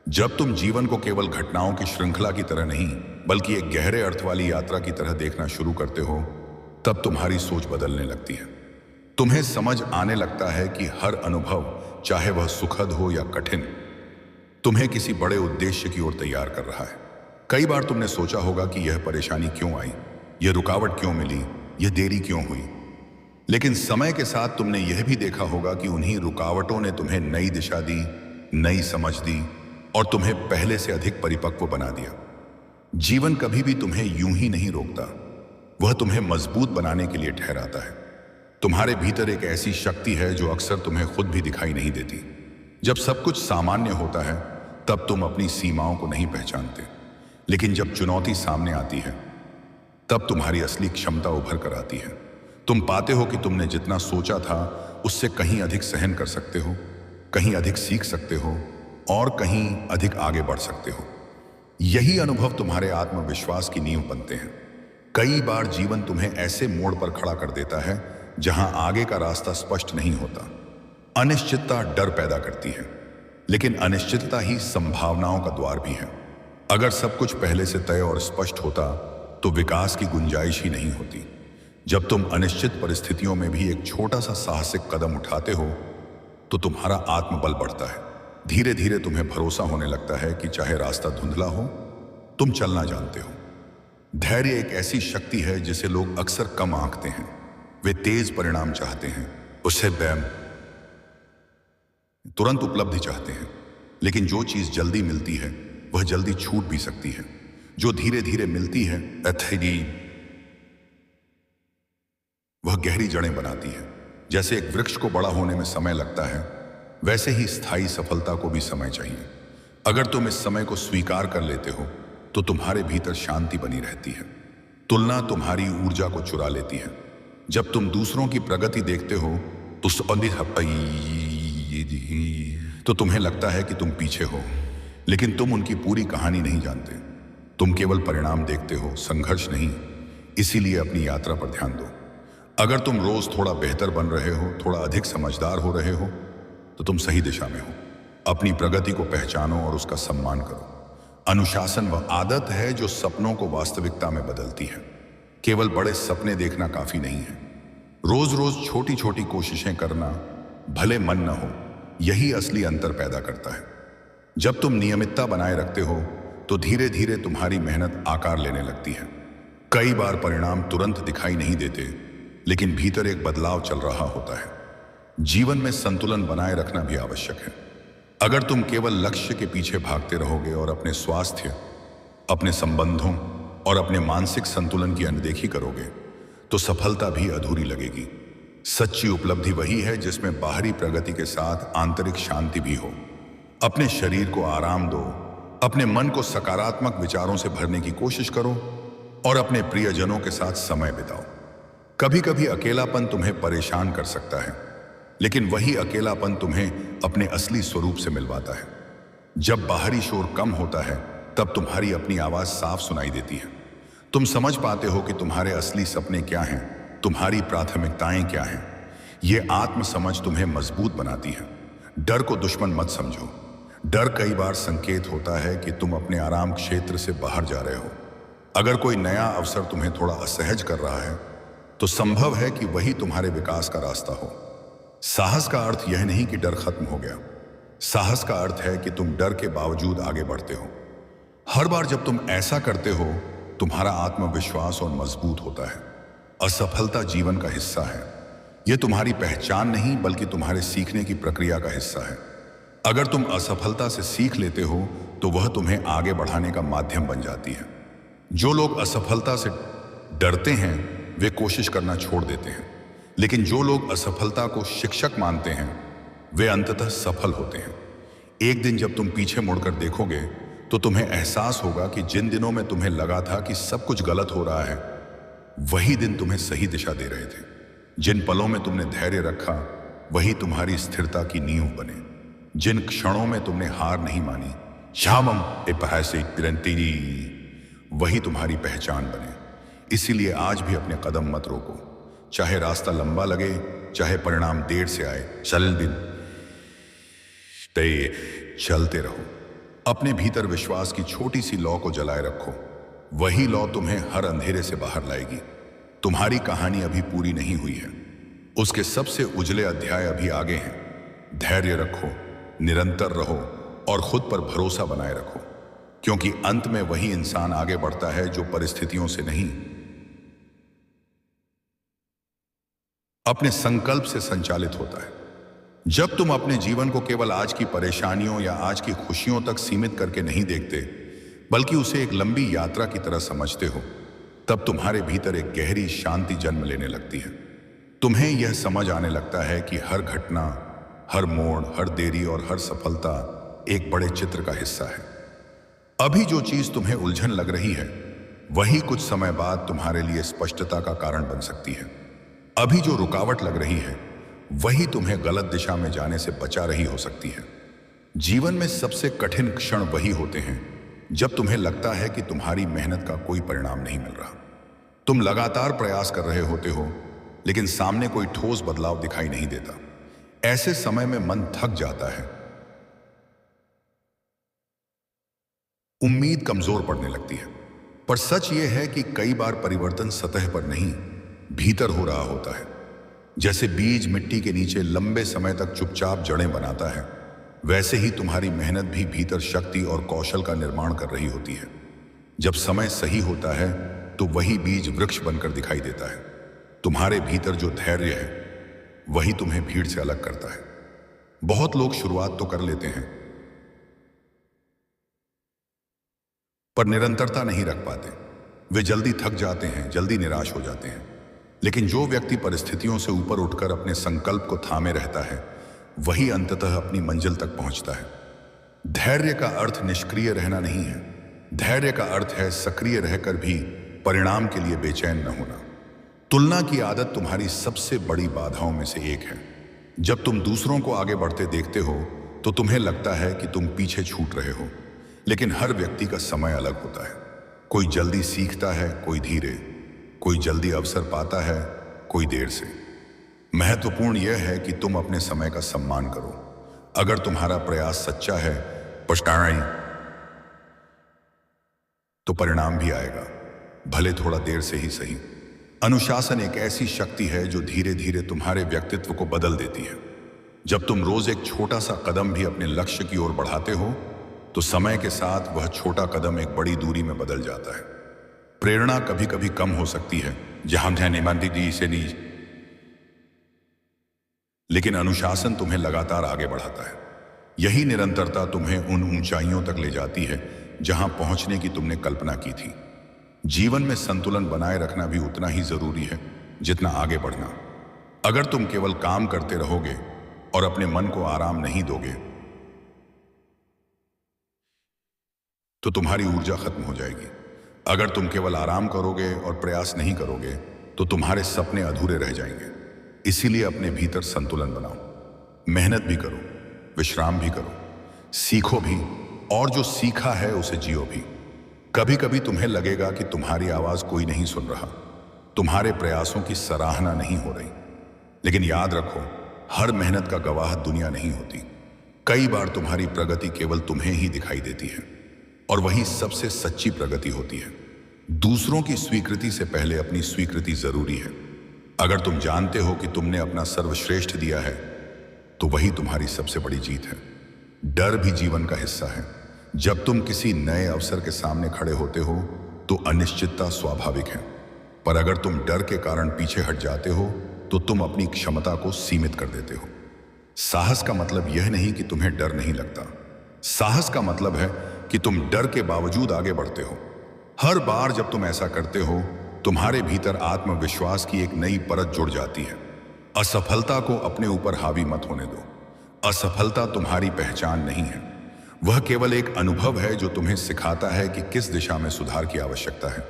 जब तुम जीवन को केवल घटनाओं की श्रृंखला की तरह नहीं बल्कि एक गहरे अर्थ वाली यात्रा की तरह देखना शुरू करते हो, तब तुम्हारी सोच बदलने लगती है। तुम्हें समझ आने लगता है कि हर अनुभव, चाहे वह सुखद हो या कठिन, तुम्हें किसी बड़े उद्देश्य की ओर तैयार कर रहा है। कई बार तुमने सोचा होगा कि यह परेशानी क्यों आई, यह रुकावट क्यों मिली, यह देरी क्यों हुई। लेकिन समय के साथ तुमने यह भी देखा होगा कि उन्हीं रुकावटों ने तुम्हें नई दिशा दी, नई समझ दी और तुम्हें पहले से अधिक परिपक्व बना दिया। जीवन कभी भी तुम्हें यूं ही नहीं रोकता, वह तुम्हें मजबूत बनाने के लिए ठहराता है। तुम्हारे भीतर एक ऐसी शक्ति है जो अक्सर तुम्हें खुद भी दिखाई नहीं देती। जब सब कुछ सामान्य होता है तब तुम अपनी सीमाओं को नहीं पहचानते, लेकिन जब चुनौती सामने आती है तब तुम्हारी असली क्षमता उभर कर आती है। तुम पाते हो कि तुमने जितना सोचा था उससे कहीं अधिक सहन कर सकते हो, कहीं अधिक सीख सकते हो और कहीं अधिक आगे बढ़ सकते हो। यही अनुभव तुम्हारे आत्मविश्वास की नींव बनते हैं। कई बार जीवन तुम्हें ऐसे मोड़ पर खड़ा कर देता है जहां आगे का रास्ता स्पष्ट नहीं होता। अनिश्चितता डर पैदा करती है, लेकिन अनिश्चितता ही संभावनाओं का द्वार भी है। अगर सब कुछ पहले से तय और स्पष्ट होता तो विकास की गुंजाइश ही नहीं होती। जब तुम अनिश्चित परिस्थितियों में भी एक छोटा सा साहसिक कदम उठाते हो तो तुम्हारा आत्मबल बढ़ता है। धीरे धीरे तुम्हें भरोसा होने लगता है कि चाहे रास्ता धुंधला हो, तुम चलना जानते हो। धैर्य एक ऐसी शक्ति है जिसे लोग अक्सर कम आंकते हैं। वे तेज परिणाम चाहते हैं, उससे तुरंत उपलब्धि चाहते हैं, लेकिन जो चीज जल्दी मिलती है वह जल्दी छूट भी सकती है। जो धीरे धीरे मिलती है वह गहरी जड़ें बनाती है। जैसे एक वृक्ष को बड़ा होने में समय लगता है, वैसे ही स्थायी सफलता को भी समय चाहिए। अगर तुम इस समय को स्वीकार कर लेते हो तो तुम्हारे भीतर शांति बनी रहती है। तुलना तुम्हारी ऊर्जा को चुरा लेती है। जब तुम दूसरों की प्रगति देखते हो तो तुम्हें लगता है कि तुम पीछे हो, लेकिन तुम उनकी पूरी कहानी नहीं जानते। तुम केवल परिणाम देखते हो, संघर्ष नहीं। इसीलिए अपनी यात्रा पर ध्यान दो। अगर तुम रोज थोड़ा बेहतर बन रहे हो, थोड़ा अधिक समझदार हो रहे हो, तो तुम सही दिशा में हो। अपनी प्रगति को पहचानो और उसका सम्मान करो। अनुशासन वह आदत है जो सपनों को वास्तविकता में बदलती है। केवल बड़े सपने देखना काफी नहीं है। रोज रोज छोटी छोटी कोशिशें करना, भले मन न हो, यही असली अंतर पैदा करता है। जब तुम नियमितता बनाए रखते हो तो धीरे धीरे तुम्हारी मेहनत आकार लेने लगती है। कई बार परिणाम तुरंत दिखाई नहीं देते, लेकिन भीतर एक बदलाव चल रहा होता है। जीवन में संतुलन बनाए रखना भी आवश्यक है। अगर तुम केवल लक्ष्य के पीछे भागते रहोगे और अपने स्वास्थ्य, अपने संबंधों और अपने मानसिक संतुलन की अनदेखी करोगे, तो सफलता भी अधूरी लगेगी। सच्ची उपलब्धि वही है जिसमें बाहरी प्रगति के साथ आंतरिक शांति भी हो। अपने शरीर को आराम दो, अपने मन को सकारात्मक विचारों से भरने की कोशिश करो और अपने प्रियजनों के साथ समय बिताओ। कभी कभी अकेलापन तुम्हें परेशान कर सकता है, लेकिन वही अकेलापन तुम्हें अपने असली स्वरूप से मिलवाता है। जब बाहरी शोर कम होता है, तब तुम्हारी अपनी आवाज साफ सुनाई देती है। तुम समझ पाते हो कि तुम्हारे असली सपने क्या हैं, तुम्हारी प्राथमिकताएं क्या हैं। ये आत्मसमझ तुम्हें मजबूत बनाती है। डर को दुश्मन मत समझो। डर कई बार संकेत होता है कि तुम अपने आराम क्षेत्र से बाहर जा रहे हो। अगर कोई नया अवसर तुम्हें थोड़ा असहज कर रहा है, तो संभव है कि वही तुम्हारे विकास का रास्ता हो। साहस का अर्थ यह नहीं कि डर खत्म हो गया। साहस का अर्थ है कि तुम डर के बावजूद आगे बढ़ते हो। हर बार जब तुम ऐसा करते हो, तुम्हारा आत्मविश्वास और मजबूत होता है। असफलता जीवन का हिस्सा है। यह तुम्हारी पहचान नहीं, बल्कि तुम्हारे सीखने की प्रक्रिया का हिस्सा है। अगर तुम असफलता से सीख लेते हो, तो वह तुम्हें आगे बढ़ाने का माध्यम बन जाती है। जो लोग असफलता से डरते हैं, वे कोशिश करना छोड़ देते हैं, लेकिन जो लोग असफलता को शिक्षक मानते हैं, वे अंततः सफल होते हैं। एक दिन जब तुम पीछे मुड़कर देखोगे, तो तुम्हें एहसास होगा कि जिन दिनों में तुम्हें लगा था कि सब कुछ गलत हो रहा है, वही दिन तुम्हें सही दिशा दे रहे थे। जिन पलों में तुमने धैर्य रखा, वही तुम्हारी स्थिरता की नींव बने। जिन क्षणों में तुमने हार नहीं मानी, शामम एपहासे तिरंतीरी, वही तुम्हारी पहचान बने। इसीलिए आज भी अपने कदम मत रोको। चाहे रास्ता लंबा लगे, चाहे परिणाम देर से आए, चल दिन चलते रहो। अपने भीतर विश्वास की छोटी सी लौ को जलाए रखो। वही लौ तुम्हें हर अंधेरे से बाहर लाएगी। तुम्हारी कहानी अभी पूरी नहीं हुई है। उसके सबसे उजले अध्याय अभी आगे हैं। धैर्य रखो, निरंतर रहो और खुद पर भरोसा बनाए रखो, क्योंकि अंत में वही इंसान आगे बढ़ता है जो परिस्थितियों से नहीं, अपने संकल्प से संचालित होता है। जब तुम अपने जीवन को केवल आज की परेशानियों या आज की खुशियों तक सीमित करके नहीं देखते, बल्कि उसे एक लंबी यात्रा की तरह समझते हो, तब तुम्हारे भीतर एक गहरी शांति जन्म लेने लगती है। तुम्हें यह समझ आने लगता है कि हर घटना, हर मोड़, हर देरी और हर सफलता एक बड़े चित्र का हिस्सा है। अभी जो चीज तुम्हें उलझन लग रही है, वही कुछ समय बाद तुम्हारे लिए स्पष्टता का कारण बन सकती है। अभी जो रुकावट लग रही है, वही तुम्हें गलत दिशा में जाने से बचा रही हो सकती है। जीवन में सबसे कठिन क्षण वही होते हैं जब तुम्हें लगता है कि तुम्हारी मेहनत का कोई परिणाम नहीं मिल रहा। तुम लगातार प्रयास कर रहे होते हो, लेकिन सामने कोई ठोस बदलाव दिखाई नहीं देता। ऐसे समय में मन थक जाता है, उम्मीद कमजोर पड़ने लगती है। पर सच यह है कि कई बार परिवर्तन सतह पर नहीं, भीतर हो रहा होता है। जैसे बीज मिट्टी के नीचे लंबे समय तक चुपचाप जड़ें बनाता है, वैसे ही तुम्हारी मेहनत भी भीतर शक्ति और कौशल का निर्माण कर रही होती है। जब समय सही होता है, तो वही बीज वृक्ष बनकर दिखाई देता है। तुम्हारे भीतर जो धैर्य है, वही तुम्हें भीड़ से अलग करता है। बहुत लोग शुरुआत तो कर लेते हैं, पर निरंतरता नहीं रख पाते। वे जल्दी थक जाते हैं, जल्दी निराश हो जाते हैं। लेकिन जो व्यक्ति परिस्थितियों से ऊपर उठकर अपने संकल्प को थामे रहता है, वही अंततः अपनी मंजिल तक पहुंचता है। धैर्य का अर्थ निष्क्रिय रहना नहीं है। धैर्य का अर्थ है सक्रिय रहकर भी परिणाम के लिए बेचैन न होना। तुलना की आदत तुम्हारी सबसे बड़ी बाधाओं में से एक है। जब तुम दूसरों को आगे बढ़ते देखते हो, तो तुम्हें लगता है कि तुम पीछे छूट रहे हो। लेकिन हर व्यक्ति का समय अलग होता है। कोई जल्दी सीखता है, कोई धीरे, कोई जल्दी अवसर पाता है, कोई देर से। महत्वपूर्ण यह है कि तुम अपने समय का सम्मान करो। अगर तुम्हारा प्रयास सच्चा है, पछताना तो परिणाम भी आएगा, भले थोड़ा देर से ही सही। अनुशासन एक ऐसी शक्ति है जो धीरे धीरे तुम्हारे व्यक्तित्व को बदल देती है। जब तुम रोज एक छोटा सा कदम भी अपने लक्ष्य की ओर बढ़ाते हो तो समय के साथ वह छोटा कदम एक बड़ी दूरी में बदल जाता है। प्रेरणा कभी कभी कम हो सकती है, जहां से नीज, लेकिन अनुशासन तुम्हें लगातार आगे बढ़ाता है। यही निरंतरता तुम्हें उन ऊंचाइयों तक ले जाती है जहां पहुंचने की तुमने कल्पना की थी। जीवन में संतुलन बनाए रखना भी उतना ही जरूरी है जितना आगे बढ़ना। अगर तुम केवल काम करते रहोगे और अपने मन को आराम नहीं दोगे तो तुम्हारी ऊर्जा खत्म हो जाएगी। अगर तुम केवल आराम करोगे और प्रयास नहीं करोगे तो तुम्हारे सपने अधूरे रह जाएंगे। इसीलिए अपने भीतर संतुलन बनाओ। मेहनत भी करो, विश्राम भी करो, सीखो भी, और जो सीखा है उसे जियो भी। कभी कभी तुम्हें लगेगा कि तुम्हारी आवाज कोई नहीं सुन रहा, तुम्हारे प्रयासों की सराहना नहीं हो रही, लेकिन याद रखो, हर मेहनत का गवाह दुनिया नहीं होती। कई बार तुम्हारी प्रगति केवल तुम्हें ही दिखाई देती है, और वही सबसे सच्ची प्रगति होती है। दूसरों की स्वीकृति से पहले अपनी स्वीकृति जरूरी है। अगर तुम जानते हो कि तुमने अपना सर्वश्रेष्ठ दिया है तो वही तुम्हारी सबसे बड़ी जीत है। डर भी जीवन का हिस्सा है। जब तुम किसी नए अवसर के सामने खड़े होते हो तो अनिश्चितता स्वाभाविक है, पर अगर तुम डर के कारण पीछे हट जाते हो तो तुम अपनी क्षमता को सीमित कर देते हो। साहस का मतलब यह नहीं कि तुम्हें डर नहीं लगता। साहस का मतलब है कि तुम डर के बावजूद आगे बढ़ते हो। हर बार जब तुम ऐसा करते हो तुम्हारे भीतर आत्मविश्वास की एक नई परत जुड़ जाती है। असफलता को अपने ऊपर हावी मत होने दो। असफलता तुम्हारी पहचान नहीं है, वह केवल एक अनुभव है जो तुम्हें सिखाता है कि किस दिशा में सुधार की आवश्यकता है।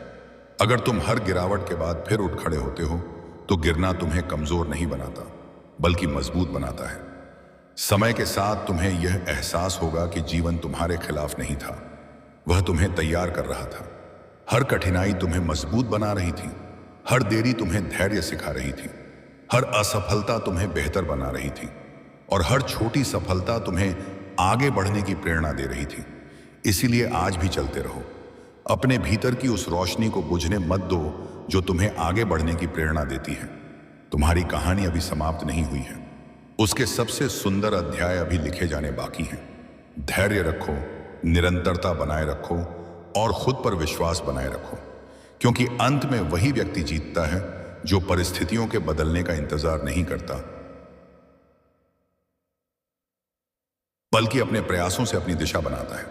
अगर तुम हर गिरावट के बाद फिर उठ खड़े होते हो तो गिरना तुम्हें कमजोर नहीं बनाता बल्कि मजबूत बनाता है। समय के साथ तुम्हें यह एहसास होगा कि जीवन तुम्हारे खिलाफ नहीं था, वह तुम्हें तैयार कर रहा था। हर कठिनाई तुम्हें मजबूत बना रही थी, हर देरी तुम्हें धैर्य सिखा रही थी, हर असफलता तुम्हें बेहतर बना रही थी, और हर छोटी सफलता तुम्हें आगे बढ़ने की प्रेरणा दे रही थी। इसीलिए आज भी चलते रहो। अपने भीतर की उस रोशनी को बुझने मत दो जो तुम्हें आगे बढ़ने की प्रेरणा देती है। तुम्हारी कहानी अभी समाप्त नहीं हुई है, उसके सबसे सुंदर अध्याय अभी लिखे जाने बाकी हैं। धैर्य रखो, निरंतरता बनाए रखो और खुद पर विश्वास बनाए रखो, क्योंकि अंत में वही व्यक्ति जीतता है जो परिस्थितियों के बदलने का इंतजार नहीं करता बल्कि अपने प्रयासों से अपनी दिशा बनाता है।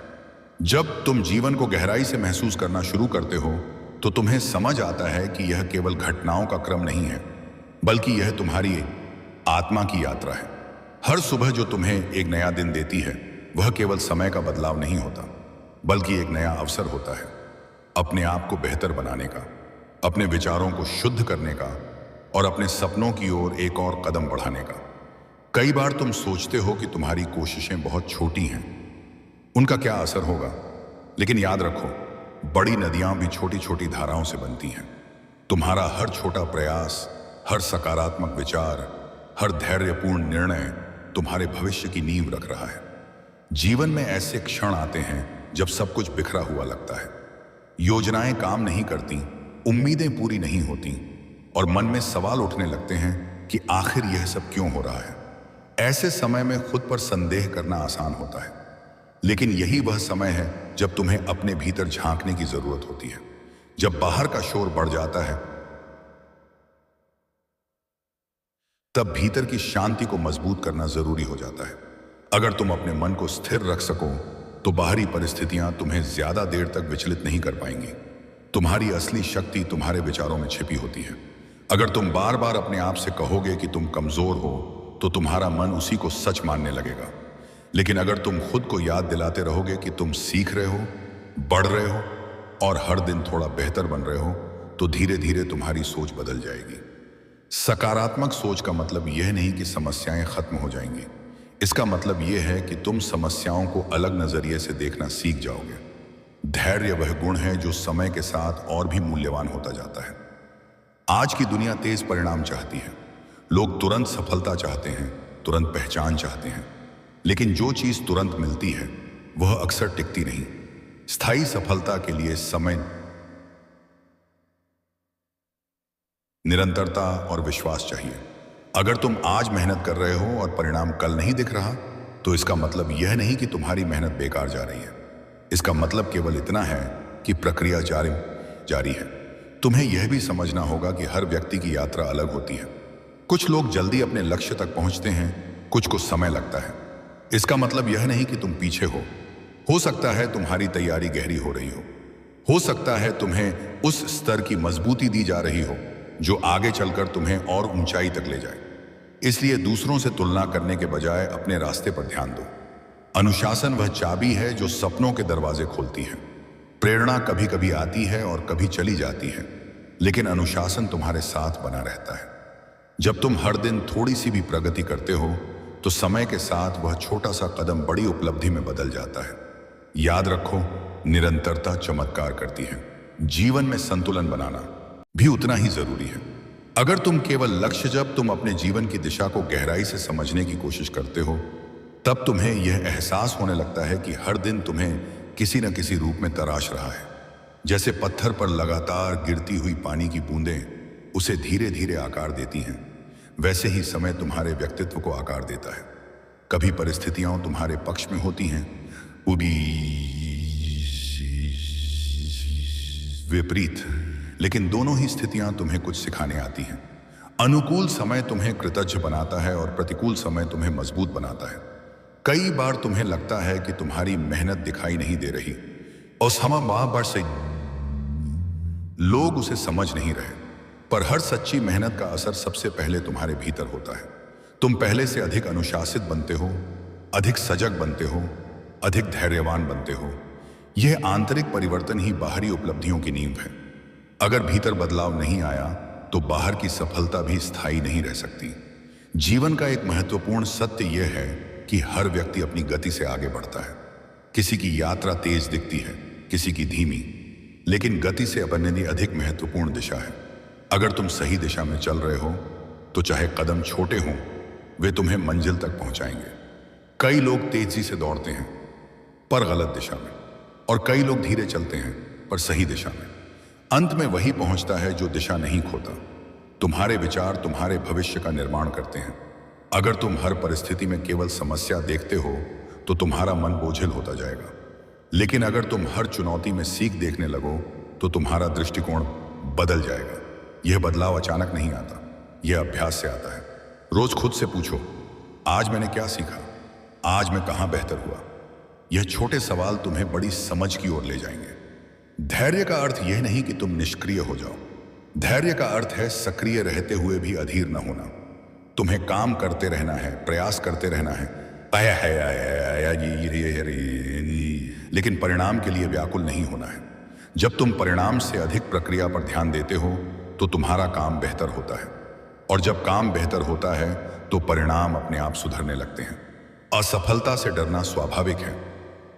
जब तुम जीवन को गहराई से महसूस करना शुरू करते हो तो तुम्हें समझ आता है कि यह केवल घटनाओं का क्रम नहीं है, बल्कि यह तुम्हारी आत्मा की यात्रा है। हर सुबह जो तुम्हें एक नया दिन देती है वह केवल समय का बदलाव नहीं होता, बल्कि एक नया अवसर होता है अपने आप को बेहतर बनाने का, अपने विचारों को शुद्ध करने का और अपने सपनों की ओर एक और कदम बढ़ाने का। कई बार तुम सोचते हो कि तुम्हारी कोशिशें बहुत छोटी हैं, उनका क्या असर होगा, लेकिन याद रखो, बड़ी नदियां भी छोटी छोटी धाराओं से बनती हैं। तुम्हारा हर छोटा प्रयास, हर सकारात्मक विचार, हर धैर्यपूर्ण निर्णय तुम्हारे भविष्य की नींव रख रहा है। जीवन में ऐसे क्षण आते हैं जब सब कुछ बिखरा हुआ लगता है, योजनाएं काम नहीं करती, उम्मीदें पूरी नहीं होती और मन में सवाल उठने लगते हैं कि आखिर यह सब क्यों हो रहा है। ऐसे समय में खुद पर संदेह करना आसान होता है, लेकिन यही वह समय है जब तुम्हें अपने भीतर झांकने की जरूरत होती है। जब बाहर का शोर बढ़ जाता है तब भीतर की शांति को मजबूत करना जरूरी हो जाता है। अगर तुम अपने मन को स्थिर रख सको तो बाहरी परिस्थितियां तुम्हें ज्यादा देर तक विचलित नहीं कर पाएंगी। तुम्हारी असली शक्ति तुम्हारे विचारों में छिपी होती है। अगर तुम बार बार अपने आप से कहोगे कि तुम कमजोर हो तो तुम्हारा मन उसी को सच मानने लगेगा, लेकिन अगर तुम खुद को याद दिलाते रहोगे कि तुम सीख रहे हो, बढ़ रहे हो और हर दिन थोड़ा बेहतर बन रहे हो तो धीरे धीरे तुम्हारी सोच बदल जाएगी। सकारात्मक सोच का मतलब यह नहीं कि समस्याएं खत्म हो जाएंगी, इसका मतलब यह है कि तुम समस्याओं को अलग नजरिए से देखना सीख जाओगे। धैर्य वह गुण है जो समय के साथ और भी मूल्यवान होता जाता है। आज की दुनिया तेज परिणाम चाहती है, लोग तुरंत सफलता चाहते हैं, तुरंत पहचान चाहते हैं, लेकिन जो चीज तुरंत मिलती है वह अक्सर टिकती नहीं। स्थायी सफलता के लिए समय, निरंतरता और विश्वास चाहिए। अगर तुम आज मेहनत कर रहे हो और परिणाम कल नहीं दिख रहा, तो इसका मतलब यह नहीं कि तुम्हारी मेहनत बेकार जा रही है। इसका मतलब केवल इतना है कि प्रक्रिया जारी है। तुम्हें यह भी समझना होगा कि हर व्यक्ति की यात्रा अलग होती है। कुछ लोग जल्दी अपने लक्ष्य तक पहुंचते हैं, कुछ को समय लगता है। इसका मतलब यह नहीं कि तुम पीछे हो सकता है तुम्हारी तैयारी गहरी हो रही हो सकता है तुम्हें उस स्तर की मजबूती दी जा रही हो जो आगे चलकर तुम्हें और ऊंचाई तक ले जाए। इसलिए दूसरों से तुलना करने के बजाय अपने रास्ते पर ध्यान दो। अनुशासन वह चाबी है जो सपनों के दरवाजे खोलती है। प्रेरणा कभी कभी आती है और कभी चली जाती है, लेकिन अनुशासन तुम्हारे साथ बना रहता है। जब तुम हर दिन थोड़ी सी भी प्रगति करते हो, तो समय के साथ वह छोटा सा कदम बड़ी उपलब्धि में बदल जाता है। याद रखो, निरंतरता चमत्कार करती है। जीवन में संतुलन बनाना भी उतना ही जरूरी है। अगर तुम केवल लक्ष्य, जब तुम अपने जीवन की दिशा को गहराई से समझने की कोशिश करते हो, तब तुम्हें यह एहसास होने लगता है कि हर दिन तुम्हें किसी न किसी रूप में तराश रहा है। जैसे पत्थर पर लगातार गिरती हुई पानी की बूंदें उसे धीरे धीरे आकार देती हैं, वैसे ही समय तुम्हारे व्यक्तित्व को आकार देता है। कभी परिस्थितियां तुम्हारे पक्ष में होती हैं, कभी विपरीत, लेकिन दोनों ही स्थितियां तुम्हें कुछ सिखाने आती हैं। अनुकूल समय तुम्हें कृतज्ञ बनाता है और प्रतिकूल समय तुम्हें मजबूत बनाता है। कई बार तुम्हें लगता है कि तुम्हारी मेहनत दिखाई नहीं दे रही और समय से लोग उसे समझ नहीं रहे, पर हर सच्ची मेहनत का असर सबसे पहले तुम्हारे भीतर होता है। तुम पहले से अधिक अनुशासित बनते हो, अधिक सजग बनते हो, अधिक धैर्यवान बनते हो। यह आंतरिक परिवर्तन ही बाहरी उपलब्धियों की नींव है। अगर भीतर बदलाव नहीं आया, तो बाहर की सफलता भी स्थायी नहीं रह सकती। जीवन का एक महत्वपूर्ण सत्य यह है कि हर व्यक्ति अपनी गति से आगे बढ़ता है। किसी की यात्रा तेज दिखती है, किसी की धीमी, लेकिन गति से अपने अधिक महत्वपूर्ण दिशा है। अगर तुम सही दिशा में चल रहे हो, तो चाहे कदम छोटे हों, वे तुम्हें मंजिल तक पहुंचाएंगे। कई लोग तेजी से दौड़ते हैं पर गलत दिशा में, और कई लोग धीरे चलते हैं पर सही दिशा में। अंत में वही पहुंचता है जो दिशा नहीं खोता। तुम्हारे विचार तुम्हारे भविष्य का निर्माण करते हैं। अगर तुम हर परिस्थिति में केवल समस्या देखते हो, तो तुम्हारा मन बोझिल होता जाएगा। लेकिन अगर तुम हर चुनौती में सीख देखने लगो, तो तुम्हारा दृष्टिकोण बदल जाएगा। यह बदलाव अचानक नहीं आता, यह अभ्यास से आता है। रोज खुद से पूछो, आज मैंने क्या सीखा, आज मैं कहां बेहतर हुआ। यह छोटे सवाल तुम्हें बड़ी समझ की ओर ले जाएंगे। धैर्य का अर्थ यह नहीं कि तुम निष्क्रिय हो जाओ। धैर्य का अर्थ है सक्रिय रहते हुए भी अधीर न होना। तुम्हें काम करते रहना है, प्रयास करते रहना है, लेकिन परिणाम के लिए व्याकुल नहीं होना है। जब तुम परिणाम से अधिक प्रक्रिया पर ध्यान देते हो, तो तुम्हारा काम बेहतर होता है, और जब काम बेहतर होता है, तो परिणाम अपने आप सुधरने लगते हैं। असफलता से डरना स्वाभाविक है,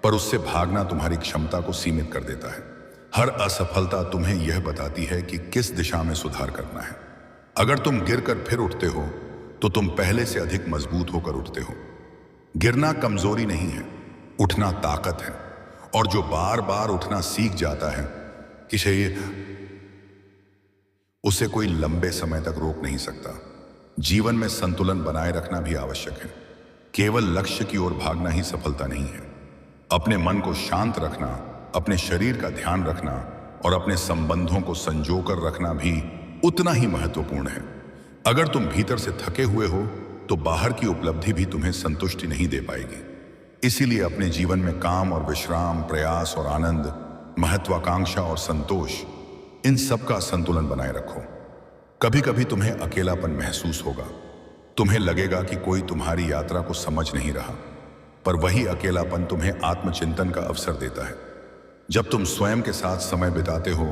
पर उससे भागना तुम्हारी क्षमता को सीमित कर देता है। हर असफलता तुम्हें यह बताती है कि किस दिशा में सुधार करना है। अगर तुम गिरकर फिर उठते हो, तो तुम पहले से अधिक मजबूत होकर उठते हो। गिरना कमजोरी नहीं है, उठना ताकत है। और जो बार बार उठना सीख जाता है, उसे कोई लंबे समय तक रोक नहीं सकता। जीवन में संतुलन बनाए रखना भी आवश्यक है। केवल लक्ष्य की ओर भागना ही सफलता नहीं है। अपने मन को शांत रखना, अपने शरीर का ध्यान रखना और अपने संबंधों को संजोकर रखना भी उतना ही महत्वपूर्ण है। अगर तुम भीतर से थके हुए हो, तो बाहर की उपलब्धि भी तुम्हें संतुष्टि नहीं दे पाएगी। इसीलिए अपने जीवन में काम और विश्राम, प्रयास और आनंद, महत्वाकांक्षा और संतोष, इन सब का संतुलन बनाए रखो। कभी कभी तुम्हें अकेलापन महसूस होगा। तुम्हें लगेगा कि कोई तुम्हारी यात्रा को समझ नहीं रहा, पर वही अकेलापन तुम्हें आत्मचिंतन का अवसर देता है। जब तुम स्वयं के साथ समय बिताते हो,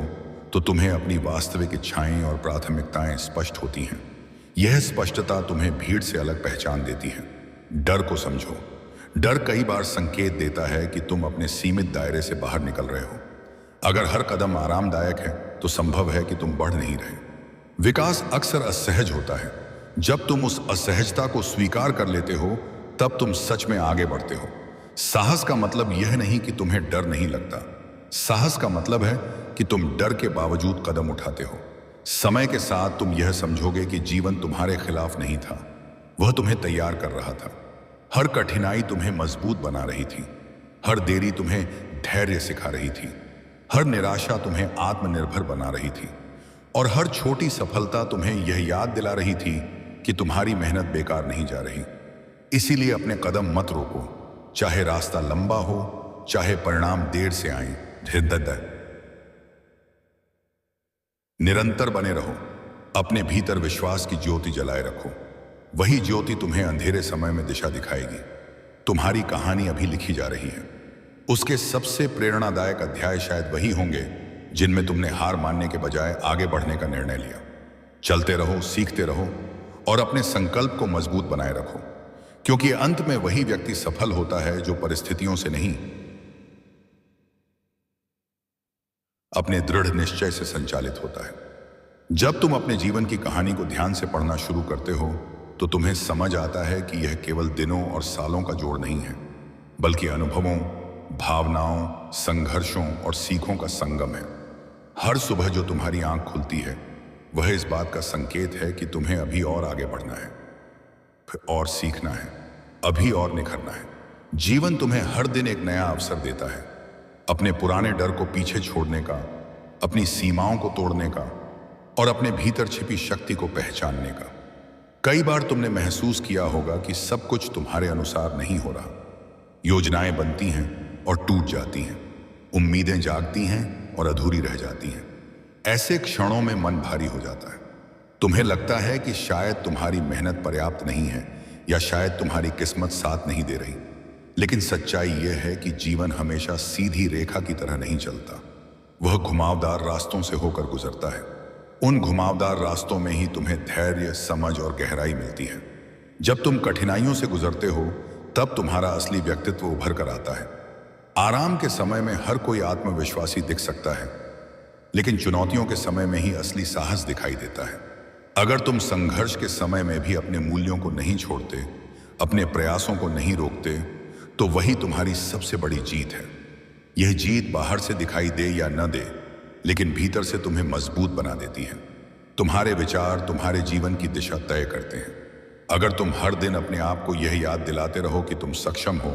तो तुम्हें अपनी वास्तविक इच्छाएं और प्राथमिकताएं स्पष्ट होती हैं। यह स्पष्टता तुम्हें भीड़ से अलग पहचान देती है। डर को समझो। डर कई बार संकेत देता है कि तुम अपने सीमित दायरे से बाहर निकल रहे हो। अगर हर कदम आरामदायक है, तो संभव है कि तुम बढ़ नहीं रहे। विकास अक्सर असहज होता है। जब तुम उस असहजता को स्वीकार कर लेते हो, तब तुम सच में आगे बढ़ते हो। साहस का मतलब यह नहीं कि तुम्हें डर नहीं लगता, साहस का मतलब है कि तुम डर के बावजूद कदम उठाते हो। समय के साथ तुम यह समझोगे कि जीवन तुम्हारे खिलाफ नहीं था, वह तुम्हें तैयार कर रहा था। हर कठिनाई तुम्हें मजबूत बना रही थी, हर देरी तुम्हें धैर्य सिखा रही थी, हर निराशा तुम्हें आत्मनिर्भर बना रही थी, और हर छोटी सफलता तुम्हें यह याद दिला रही थी कि तुम्हारी मेहनत बेकार नहीं जा रही। इसीलिए अपने कदम मत रोको, चाहे रास्ता लंबा हो, चाहे परिणाम देर से आए। निरंतर बने रहो, अपने भीतर विश्वास की ज्योति जलाए रखो। वही ज्योति तुम्हें अंधेरे समय में दिशा दिखाएगी। तुम्हारी कहानी अभी लिखी जा रही है। उसके सबसे प्रेरणादायक अध्याय शायद वही होंगे जिनमें तुमने हार मानने के बजाय आगे बढ़ने का निर्णय लिया। चलते रहो, सीखते रहो और अपने संकल्प को मजबूत बनाए रखो, क्योंकि अंत में वही व्यक्ति सफल होता है जो परिस्थितियों से नहीं, अपने दृढ़ निश्चय से संचालित होता है। जब तुम अपने जीवन की कहानी को ध्यान से पढ़ना शुरू करते हो तो तुम्हें समझ आता है कि यह केवल दिनों और सालों का जोड़ नहीं है, बल्कि अनुभवों, भावनाओं, संघर्षों और सीखों का संगम है। हर सुबह जो तुम्हारी आंख खुलती है वह इस बात का संकेत है कि तुम्हें अभी और आगे बढ़ना है, फिर और सीखना है, अभी और निखरना है। जीवन तुम्हें हर दिन एक नया अवसर देता है, अपने पुराने डर को पीछे छोड़ने का, अपनी सीमाओं को तोड़ने का और अपने भीतर छिपी शक्ति को पहचानने का। कई बार तुमने महसूस किया होगा कि सब कुछ तुम्हारे अनुसार नहीं हो रहा। योजनाएं बनती हैं और टूट जाती हैं, उम्मीदें जागती हैं और अधूरी रह जाती हैं। ऐसे क्षणों में मन भारी हो जाता है। तुम्हें लगता है कि शायद तुम्हारी मेहनत पर्याप्त नहीं है या शायद तुम्हारी किस्मत साथ नहीं दे रही। लेकिन सच्चाई यह है कि जीवन हमेशा सीधी रेखा की तरह नहीं चलता, वह घुमावदार रास्तों से होकर गुजरता है। उन घुमावदार रास्तों में ही तुम्हें धैर्य, समझ और गहराई मिलती है। जब तुम कठिनाइयों से गुजरते हो तब तुम्हारा असली व्यक्तित्व उभर कर आता है। आराम के समय में हर कोई आत्मविश्वासी दिख सकता है, लेकिन चुनौतियों के समय में ही असली साहस दिखाई देता है। अगर तुम संघर्ष के समय में भी अपने मूल्यों को नहीं छोड़ते, अपने प्रयासों को नहीं रोकते, तो वही तुम्हारी सबसे बड़ी जीत है। यह जीत बाहर से दिखाई दे या न दे, लेकिन भीतर से तुम्हें मजबूत बना देती है। तुम्हारे विचार तुम्हारे जीवन की दिशा तय करते हैं। अगर तुम हर दिन अपने आप को यह याद दिलाते रहो कि तुम सक्षम हो,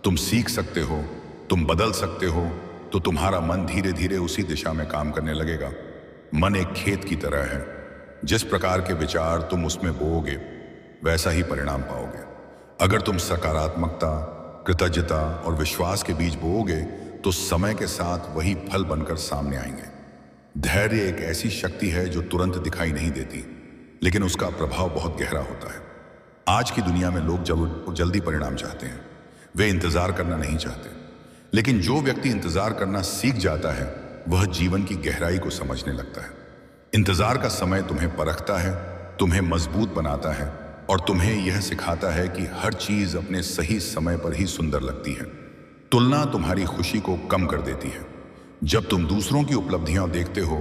तुम सीख सकते हो, तुम बदल सकते हो, तो तुम्हारा मन धीरे धीरे उसी दिशा में काम करने लगेगा। मन एक खेत की तरह है, जिस प्रकार के विचार तुम उसमें बोओगे वैसा ही परिणाम पाओगे। अगर तुम सकारात्मकता, कृतज्ञता और विश्वास के बीज बोओगे तो समय के साथ वही फल बनकर सामने आएंगे। धैर्य एक ऐसी शक्ति है जो तुरंत दिखाई नहीं देती, लेकिन उसका प्रभाव बहुत गहरा होता है। आज की दुनिया में लोग जल्दी परिणाम चाहते हैं, वे इंतजार करना नहीं चाहते। लेकिन जो व्यक्ति इंतजार करना सीख जाता है वह जीवन की गहराई को समझने लगता है। इंतजार का समय तुम्हें परखता है, तुम्हें मजबूत बनाता है और तुम्हें यह सिखाता है कि हर चीज अपने सही समय पर ही सुंदर लगती है। तुलना तुम्हारी खुशी को कम कर देती है। जब तुम दूसरों की उपलब्धियां देखते हो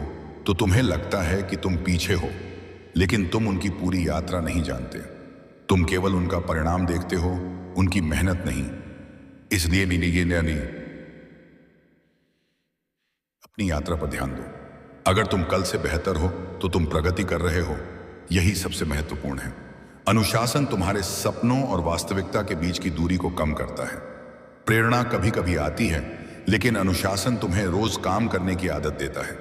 तो तुम्हें लगता है कि तुम पीछे हो, लेकिन तुम उनकी पूरी यात्रा नहीं जानते। तुम केवल उनका परिणाम देखते हो, उनकी मेहनत नहीं। इसलिए अपनी यात्रा पर ध्यान दो। अगर तुम कल से बेहतर हो तो तुम प्रगति कर रहे हो, यही सबसे महत्वपूर्ण है। अनुशासन तुम्हारे सपनों और वास्तविकता के बीच की दूरी को कम करता है। प्रेरणा कभी कभी आती है, लेकिन अनुशासन तुम्हें रोज काम करने की आदत देता है।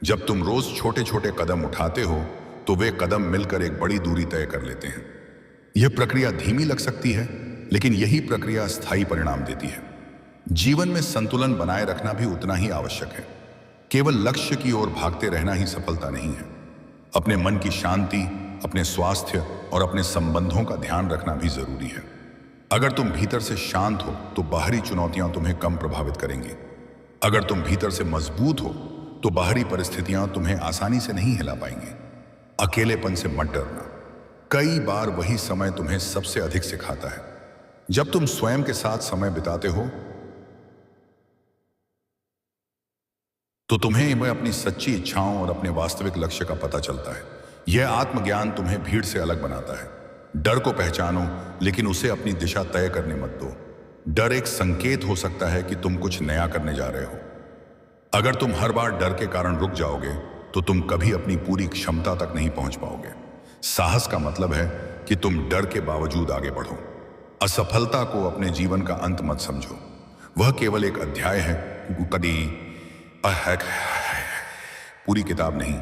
जब तुम रोज छोटे छोटे कदम उठाते हो तो वे कदम मिलकर एक बड़ी दूरी तय कर लेते हैं। यह प्रक्रिया धीमी लग सकती है, लेकिन यही प्रक्रिया स्थायी परिणाम देती है। जीवन में संतुलन बनाए रखना भी उतना ही आवश्यक है। केवल लक्ष्य की ओर भागते रहना ही सफलता नहीं है। अपने मन की शांति, अपने स्वास्थ्य और अपने संबंधों का ध्यान रखना भी जरूरी है। अगर तुम भीतर से शांत हो तो बाहरी चुनौतियां तुम्हें कम प्रभावित करेंगी। अगर तुम भीतर से मजबूत हो तो बाहरी परिस्थितियां तुम्हें आसानी से नहीं हिला पाएंगी। अकेलेपन से मत डरना। कई बार वही समय तुम्हें सबसे अधिक सिखाता है। जब तुम स्वयं के साथ समय बिताते हो तो तुम्हें अपनी सच्ची इच्छाओं और अपने वास्तविक लक्ष्य का पता चलता है। यह आत्मज्ञान तुम्हें भीड़ से अलग बनाता है। डर को पहचानो, लेकिन उसे अपनी दिशा तय करने मत दो। डर एक संकेत हो सकता है कि तुम कुछ नया करने जा रहे हो, अगर तुम हर बार डर के कारण रुक जाओगे तो तुम कभी अपनी पूरी क्षमता तक नहीं पहुंच पाओगे। साहस का मतलब है कि तुम डर के बावजूद आगे बढ़ो। असफलता को अपने जीवन का अंत मत समझो, वह केवल एक अध्याय है, कभी पूरी किताब नहीं।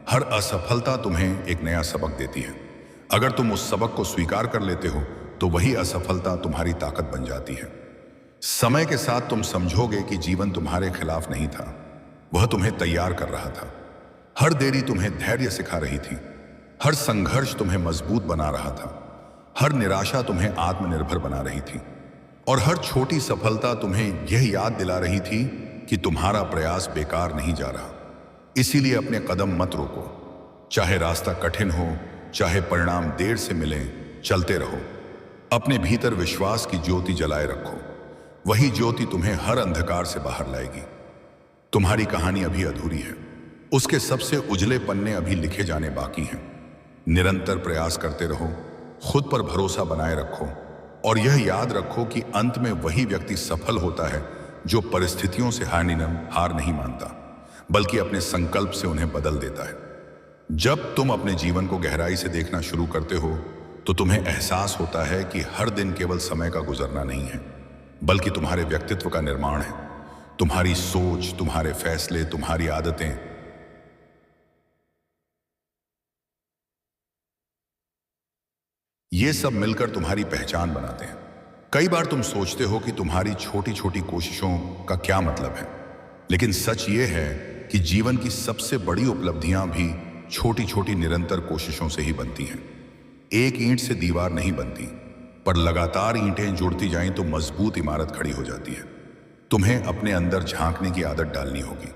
हर असफलता तुम्हें एक नया सबक देती है। अगर तुम उस सबक को स्वीकार कर लेते हो तो वही असफलता तुम्हारी ताकत बन जाती है। समय के साथ तुम समझोगे कि जीवन तुम्हारे खिलाफ नहीं था, वह तुम्हें तैयार कर रहा था। हर देरी तुम्हें धैर्य सिखा रही थी, हर संघर्ष तुम्हें मजबूत बना रहा था, हर निराशा तुम्हें आत्मनिर्भर बना रही थी और हर छोटी सफलता तुम्हें यह याद दिला रही थी कि तुम्हारा प्रयास बेकार नहीं जा रहा। इसीलिए अपने कदम मत रोको, चाहे रास्ता कठिन हो, चाहे परिणाम देर से मिले, चलते रहो। अपने भीतर विश्वास की ज्योति जलाए रखो, वही ज्योति तुम्हें हर अंधकार से बाहर लाएगी। तुम्हारी कहानी अभी अधूरी है, उसके सबसे उजले पन्ने अभी लिखे जाने बाकी हैं। निरंतर प्रयास करते रहो, खुद पर भरोसा बनाए रखो और यह याद रखो कि अंत में वही व्यक्ति सफल होता है जो परिस्थितियों से हार नहीं मानता, बल्कि अपने संकल्प से उन्हें बदल देता है। जब तुम अपने जीवन को गहराई से देखना शुरू करते हो तो तुम्हें एहसास होता है कि हर दिन केवल समय का गुजरना नहीं है, बल्कि तुम्हारे व्यक्तित्व का निर्माण है। तुम्हारी सोच, तुम्हारे फैसले, तुम्हारी आदतें, ये सब मिलकर तुम्हारी पहचान बनाते हैं। कई बार तुम सोचते हो कि तुम्हारी छोटी छोटी कोशिशों का क्या मतलब है, लेकिन सच ये है कि जीवन की सबसे बड़ी उपलब्धियां भी छोटी छोटी निरंतर कोशिशों से ही बनती हैं। एक ईंट से दीवार नहीं बनती, पर लगातार ईंटें जुड़ती जाएं तो मजबूत इमारत खड़ी हो जाती है। तुम्हें अपने अंदर झांकने की आदत डालनी होगी।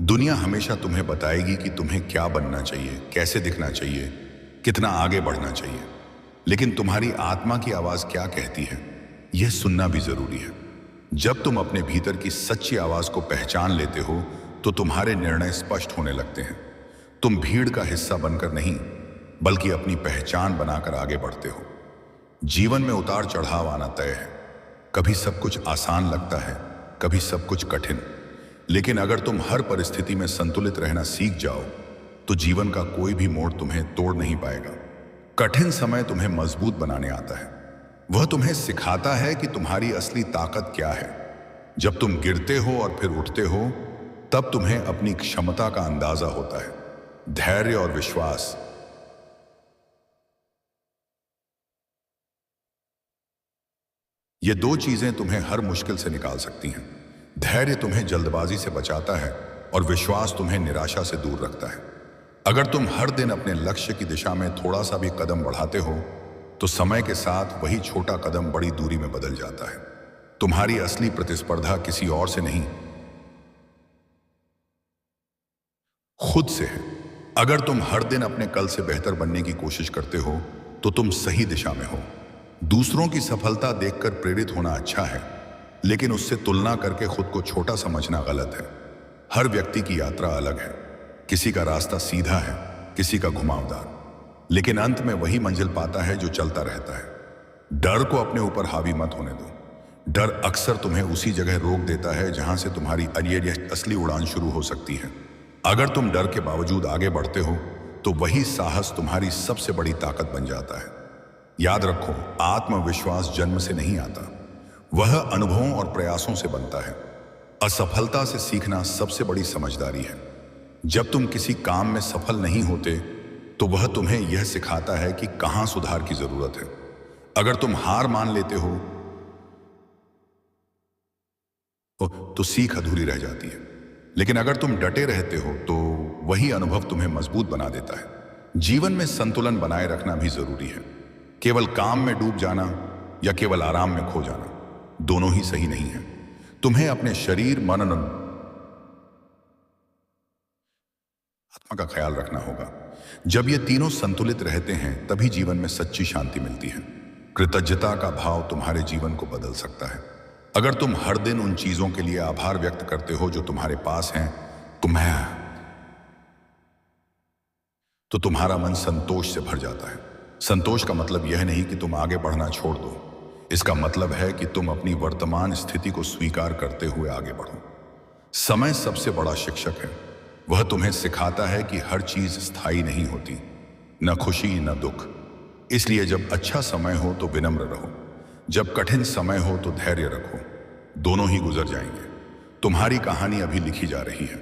दुनिया हमेशा तुम्हें बताएगी कि तुम्हें क्या बनना चाहिए, कैसे दिखना चाहिए, कितना आगे बढ़ना चाहिए, लेकिन तुम्हारी आत्मा की आवाज क्या कहती है, यह सुनना भी जरूरी है। जब तुम अपने भीतर की सच्ची आवाज को पहचान लेते हो तो तुम्हारे निर्णय स्पष्ट होने लगते हैं। तुम भीड़ का हिस्सा बनकर नहीं, बल्कि अपनी पहचान बनाकर आगे बढ़ते हो। जीवन में उतार चढ़ाव आना तय है। कभी सब कुछ आसान लगता है, कभी सब कुछ कठिन, लेकिन अगर तुम हर परिस्थिति में संतुलित रहना सीख जाओ तो जीवन का कोई भी मोड़ तुम्हें तोड़ नहीं पाएगा। कठिन समय तुम्हें मजबूत बनाने आता है। वह तुम्हें सिखाता है कि तुम्हारी असली ताकत क्या है। जब तुम गिरते हो और फिर उठते हो तब तुम्हें अपनी क्षमता का अंदाजा होता है। धैर्य और विश्वास, ये दो चीजें तुम्हें हर मुश्किल से निकाल सकती हैं। धैर्य तुम्हें जल्दबाजी से बचाता है और विश्वास तुम्हें निराशा से दूर रखता है। अगर तुम हर दिन अपने लक्ष्य की दिशा में थोड़ा सा भी कदम बढ़ाते हो तो समय के साथ वही छोटा कदम बड़ी दूरी में बदल जाता है। तुम्हारी असली प्रतिस्पर्धा किसी और से नहीं, खुद से है। अगर तुम हर दिन अपने कल से बेहतर बनने की कोशिश करते हो तो तुम सही दिशा में हो। दूसरों की सफलता देखकर प्रेरित होना अच्छा है, लेकिन उससे तुलना करके खुद को छोटा समझना गलत है। हर व्यक्ति की यात्रा अलग है। किसी का रास्ता सीधा है, किसी का घुमावदार, लेकिन अंत में वही मंजिल पाता है जो चलता रहता है। डर को अपने ऊपर हावी मत होने दो। डर अक्सर तुम्हें उसी जगह रोक देता है जहां से तुम्हारी असली उड़ान शुरू हो सकती है। अगर तुम डर के बावजूद आगे बढ़ते हो तो वही साहस तुम्हारी सबसे बड़ी ताकत बन जाता है। याद रखो, आत्मविश्वास जन्म से नहीं आता, वह अनुभवों और प्रयासों से बनता है। असफलता से सीखना सबसे बड़ी समझदारी है। जब तुम किसी काम में सफल नहीं होते तो वह तुम्हें यह सिखाता है कि कहां सुधार की जरूरत है। अगर तुम हार मान लेते हो तो सीख अधूरी रह जाती है, लेकिन अगर तुम डटे रहते हो तो वही अनुभव तुम्हें मजबूत बना देता है। जीवन में संतुलन बनाए रखना भी जरूरी है। केवल काम में डूब जाना या केवल आराम में खो जाना, दोनों ही सही नहीं है। तुम्हें अपने शरीर, मन और आत्मा का ख्याल रखना होगा। जब ये तीनों संतुलित रहते हैं तभी जीवन में सच्ची शांति मिलती है। कृतज्ञता का भाव तुम्हारे जीवन को बदल सकता है। अगर तुम हर दिन उन चीजों के लिए आभार व्यक्त करते हो जो तुम्हारे पास हैं, तो तुम्हारा मन संतोष से भर जाता है। संतोष का मतलब यह नहीं कि तुम आगे बढ़ना छोड़ दो। इसका मतलब है कि तुम अपनी वर्तमान स्थिति को स्वीकार करते हुए आगे बढ़ो। समय सबसे बड़ा शिक्षक है। वह तुम्हें सिखाता है कि हर चीज स्थायी नहीं होती, न खुशी न दुख। इसलिए जब अच्छा समय हो तो विनम्र रहो, जब कठिन समय हो तो धैर्य रखो। दोनों ही गुजर जाएंगे। तुम्हारी कहानी अभी लिखी जा रही है।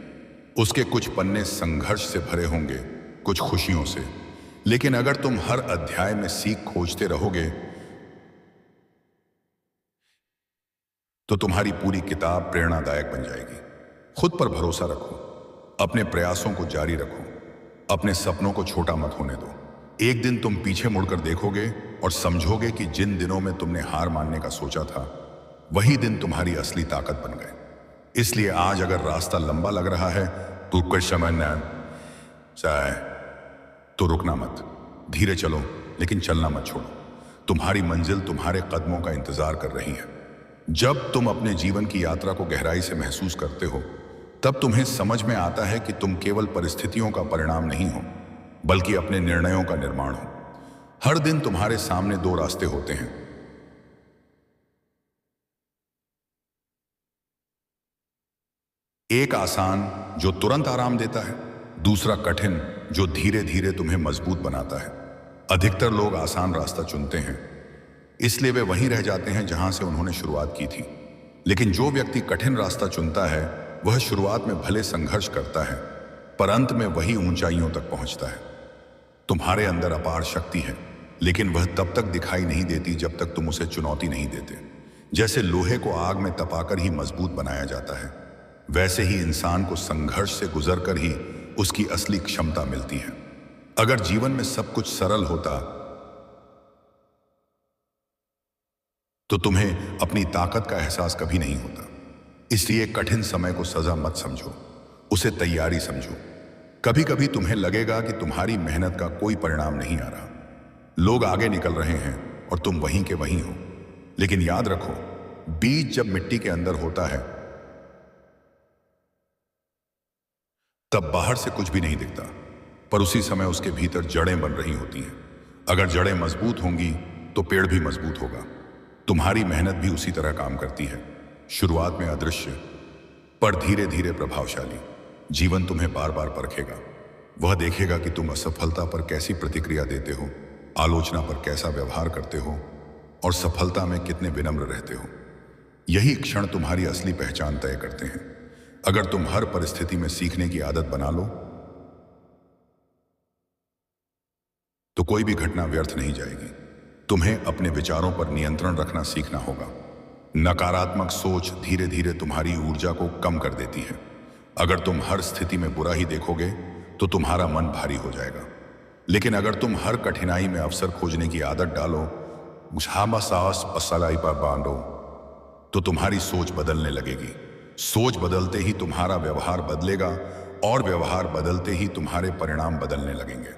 उसके कुछ पन्ने संघर्ष से भरे होंगे, कुछ खुशियों से। लेकिन अगर तुम हर अध्याय में सीख खोजते रहोगे तो तुम्हारी पूरी किताब प्रेरणादायक बन जाएगी। खुद पर भरोसा रखो, अपने प्रयासों को जारी रखो, अपने सपनों को छोटा मत होने दो। एक दिन तुम पीछे मुड़कर देखोगे और समझोगे कि जिन दिनों में तुमने हार मानने का सोचा था, वही दिन तुम्हारी असली ताकत बन गए। इसलिए आज अगर रास्ता लंबा लग रहा है तो कुछ समय न चाहे तो रुकना मत। धीरे चलो, लेकिन चलना मत छोड़ो। तुम्हारी मंजिल तुम्हारे कदमों का इंतजार कर रही है। जब तुम अपने जीवन की यात्रा को गहराई से महसूस करते हो, तब तुम्हें समझ में आता है कि तुम केवल परिस्थितियों का परिणाम नहीं हो, बल्कि अपने निर्णयों का निर्माण हो। हर दिन तुम्हारे सामने दो रास्ते होते हैं, एक आसान जो तुरंत आराम देता है, दूसरा कठिन जो धीरे धीरे तुम्हें मजबूत बनाता है। अधिकतर लोग आसान रास्ता चुनते हैं, इसलिए वे वहीं रह जाते हैं जहां से उन्होंने शुरुआत की थी। लेकिन जो व्यक्ति कठिन रास्ता चुनता है, वह शुरुआत में भले संघर्ष करता है, पर अंत में वही ऊंचाइयों तक पहुंचता है। तुम्हारे अंदर अपार शक्ति है, लेकिन वह तब तक दिखाई नहीं देती जब तक तुम उसे चुनौती नहीं देते। जैसे लोहे को आग में तपाकर ही मजबूत बनाया जाता है, वैसे ही इंसान को संघर्ष से गुजरकर ही उसकी असली क्षमता मिलती है। अगर जीवन में सब कुछ सरल होता तो तुम्हें अपनी ताकत का एहसास कभी नहीं होता। इसलिए कठिन समय को सजा मत समझो, उसे तैयारी समझो। कभी कभी तुम्हें लगेगा कि तुम्हारी मेहनत का कोई परिणाम नहीं आ रहा, लोग आगे निकल रहे हैं और तुम वहीं के वहीं हो। लेकिन याद रखो, बीज जब मिट्टी के अंदर होता है तब बाहर से कुछ भी नहीं दिखता, पर उसी समय उसके भीतर जड़ें बन रही होती हैं। अगर जड़ें मजबूत होंगी तो पेड़ भी मजबूत होगा। तुम्हारी मेहनत भी उसी तरह काम करती है। शुरुआत में अदृश्य, पर धीरे धीरे प्रभावशाली। जीवन तुम्हें बार बार परखेगा। वह देखेगा कि तुम असफलता पर कैसी प्रतिक्रिया देते हो, आलोचना पर कैसा व्यवहार करते हो और सफलता में कितने विनम्र रहते हो। यही क्षण तुम्हारी असली पहचान तय करते हैं। अगर तुम हर परिस्थिति में सीखने की आदत बना लो तो कोई भी घटना व्यर्थ नहीं जाएगी। तुम्हें अपने विचारों पर नियंत्रण रखना सीखना होगा। नकारात्मक सोच धीरे धीरे तुम्हारी ऊर्जा को कम कर देती है। अगर तुम हर स्थिति में बुरा ही देखोगे तो तुम्हारा मन भारी हो जाएगा। लेकिन अगर तुम हर कठिनाई में अवसर खोजने की आदत डालो, साहस असलाई पर बांधो, तो तुम्हारी सोच बदलने लगेगी। सोच बदलते ही तुम्हारा व्यवहार बदलेगा और व्यवहार बदलते ही तुम्हारे परिणाम बदलने लगेंगे।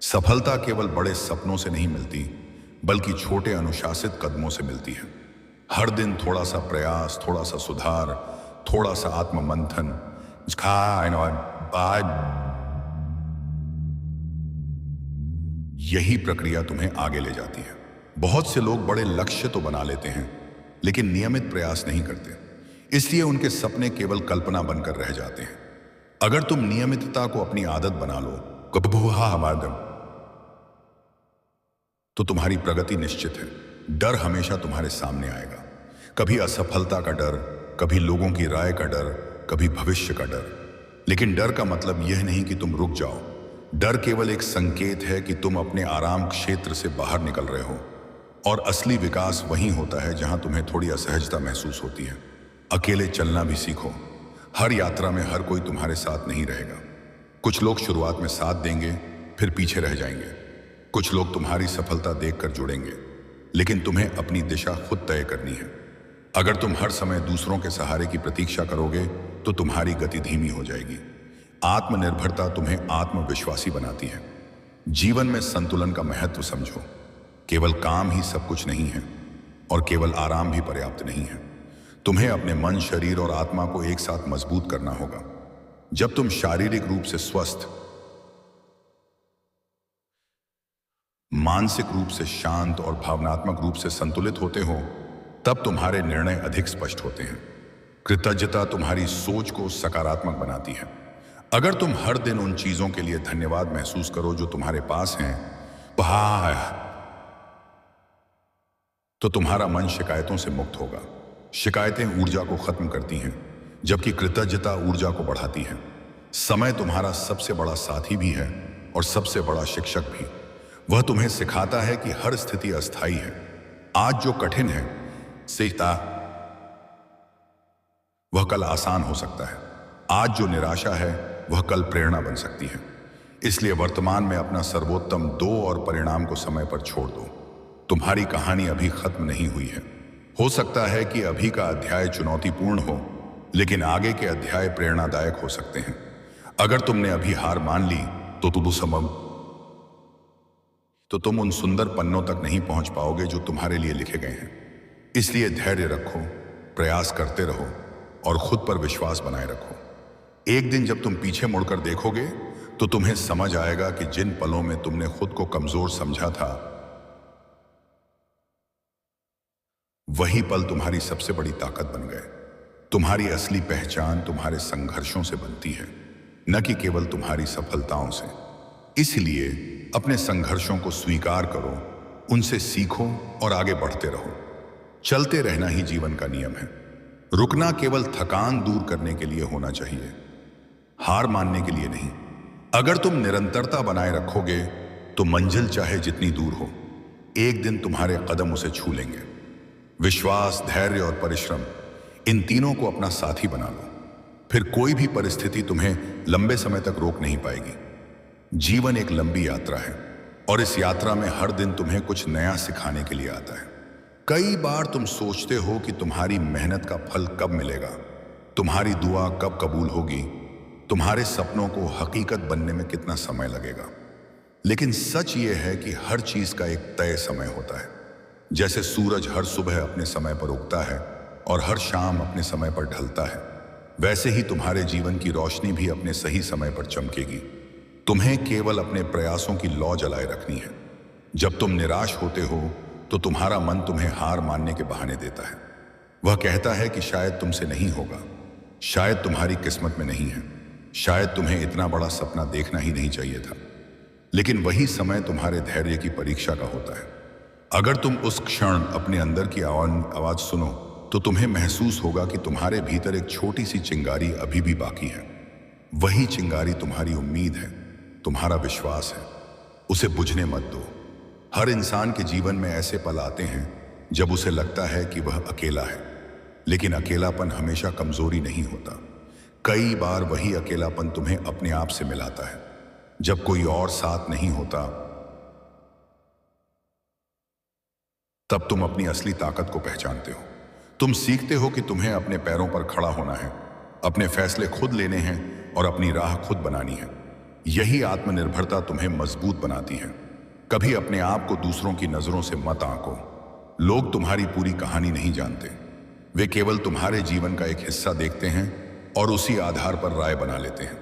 सफलता केवल बड़े सपनों से नहीं मिलती, बल्कि छोटे अनुशासित कदमों से मिलती है। हर दिन थोड़ा सा प्रयास, थोड़ा सा सुधार, थोड़ा सा आत्ममंथन, यही प्रक्रिया तुम्हें आगे ले जाती है। बहुत से लोग बड़े लक्ष्य तो बना लेते हैं, लेकिन नियमित प्रयास नहीं करते। इसलिए उनके सपने केवल कल्पना बनकर रह जाते हैं। अगर तुम नियमितता को अपनी आदत बना लो तो तुम्हारी प्रगति निश्चित है। डर हमेशा तुम्हारे सामने आएगा। कभी असफलता का डर, कभी लोगों की राय का डर, कभी भविष्य का डर। लेकिन डर का मतलब यह नहीं कि तुम रुक जाओ। डर केवल एक संकेत है कि तुम अपने आराम क्षेत्र से बाहर निकल रहे हो। और असली विकास वहीं होता है जहां तुम्हें थोड़ी असहजता महसूस होती है। अकेले चलना भी सीखो। हर यात्रा में हर कोई तुम्हारे साथ नहीं रहेगा। कुछ लोग शुरुआत में साथ देंगे, फिर पीछे रह जाएंगे। कुछ लोग तुम्हारी सफलता देखकर जुड़ेंगे, लेकिन तुम्हें अपनी दिशा खुद तय करनी है। अगर तुम हर समय दूसरों के सहारे की प्रतीक्षा करोगे तो तुम्हारी गति धीमी हो जाएगी। आत्मनिर्भरता तुम्हें आत्मविश्वासी बनाती है। जीवन में संतुलन का महत्व समझो। केवल काम ही सब कुछ नहीं है और केवल आराम भी पर्याप्त नहीं है। तुम्हें अपने मन, शरीर और आत्मा को एक साथ मजबूत करना होगा। जब तुम शारीरिक रूप से स्वस्थ, मानसिक रूप से शांत और भावनात्मक रूप से संतुलित होते हो, तब तुम्हारे निर्णय अधिक स्पष्ट होते हैं। कृतज्ञता तुम्हारी सोच को सकारात्मक बनाती है। अगर तुम हर दिन उन चीजों के लिए धन्यवाद महसूस करो जो तुम्हारे पास हैं, तो तुम्हारा मन शिकायतों से मुक्त होगा। शिकायतें ऊर्जा को खत्म करती हैं, जबकि कृतज्ञता ऊर्जा को बढ़ाती है। समय तुम्हारा सबसे बड़ा साथी भी है और सबसे बड़ा शिक्षक भी। वह तुम्हें सिखाता है कि हर स्थिति अस्थायी है। आज जो कठिन है सीता वह कल आसान हो सकता है। आज जो निराशा है वह कल प्रेरणा बन सकती है। इसलिए वर्तमान में अपना सर्वोत्तम दो और परिणाम को समय पर छोड़ दो। तुम्हारी कहानी अभी खत्म नहीं हुई है। हो सकता है कि अभी का अध्याय चुनौतीपूर्ण हो, लेकिन आगे के अध्याय प्रेरणादायक हो सकते हैं। अगर तुमने अभी हार मान ली तो तुम उन सुंदर पन्नों तक नहीं पहुंच पाओगे जो तुम्हारे लिए लिखे गए हैं। इसलिए धैर्य रखो, प्रयास करते रहो और खुद पर विश्वास बनाए रखो। एक दिन जब तुम पीछे मुड़कर देखोगे तो तुम्हें समझ आएगा कि जिन पलों में तुमने खुद को कमजोर समझा था, वही पल तुम्हारी सबसे बड़ी ताकत बन गए। तुम्हारी असली पहचान तुम्हारे संघर्षों से बनती है, न कि केवल तुम्हारी सफलताओं से। इसलिए अपने संघर्षों को स्वीकार करो, उनसे सीखो और आगे बढ़ते रहो। चलते रहना ही जीवन का नियम है। रुकना केवल थकान दूर करने के लिए होना चाहिए, हार मानने के लिए नहीं। अगर तुम निरंतरता बनाए रखोगे तो मंजिल चाहे जितनी दूर हो, एक दिन तुम्हारे कदम उसे छू लेंगे। विश्वास, धैर्य और परिश्रम, इन तीनों को अपना साथी बना लो। फिर कोई भी परिस्थिति तुम्हें लंबे समय तक रोक नहीं पाएगी। जीवन एक लंबी यात्रा है और इस यात्रा में हर दिन तुम्हें कुछ नया सिखाने के लिए आता है। कई बार तुम सोचते हो कि तुम्हारी मेहनत का फल कब मिलेगा, तुम्हारी दुआ कब कबूल होगी, तुम्हारे सपनों को हकीकत बनने में कितना समय लगेगा। लेकिन सच ये है कि हर चीज का एक तय समय होता है। जैसे सूरज हर सुबह अपने समय पर उगता है और हर शाम अपने समय पर ढलता है, वैसे ही तुम्हारे जीवन की रोशनी भी अपने सही समय पर चमकेगी। तुम्हें केवल अपने प्रयासों की लौ जलाए रखनी है। जब तुम निराश होते हो तो तुम्हारा मन तुम्हें हार मानने के बहाने देता है। वह कहता है कि शायद तुमसे नहीं होगा, शायद तुम्हारी किस्मत में नहीं है, शायद तुम्हें इतना बड़ा सपना देखना ही नहीं चाहिए था। लेकिन वही समय तुम्हारे धैर्य की परीक्षा का होता है। अगर तुम उस क्षण अपने अंदर की आवाज सुनो तो तुम्हें महसूस होगा कि तुम्हारे भीतर एक छोटी सी चिंगारी अभी भी बाकी है। वही चिंगारी तुम्हारी उम्मीद है, तुम्हारा विश्वास है। उसे बुझने मत दो। हर इंसान के जीवन में ऐसे पल आते हैं जब उसे लगता है कि वह अकेला है, लेकिन अकेलापन हमेशा कमजोरी नहीं होता। कई बार वही अकेलापन तुम्हें अपने आप से मिलाता है। जब कोई और साथ नहीं होता, तब तुम अपनी असली ताकत को पहचानते हो। तुम सीखते हो कि तुम्हें अपने पैरों पर खड़ा होना है, अपने फैसले खुद लेने हैं और अपनी राह खुद बनानी है। यही आत्मनिर्भरता तुम्हें मजबूत बनाती है। कभी अपने आप को दूसरों की नजरों से मत आंको। लोग तुम्हारी पूरी कहानी नहीं जानते। वे केवल तुम्हारे जीवन का एक हिस्सा देखते हैं और उसी आधार पर राय बना लेते हैं।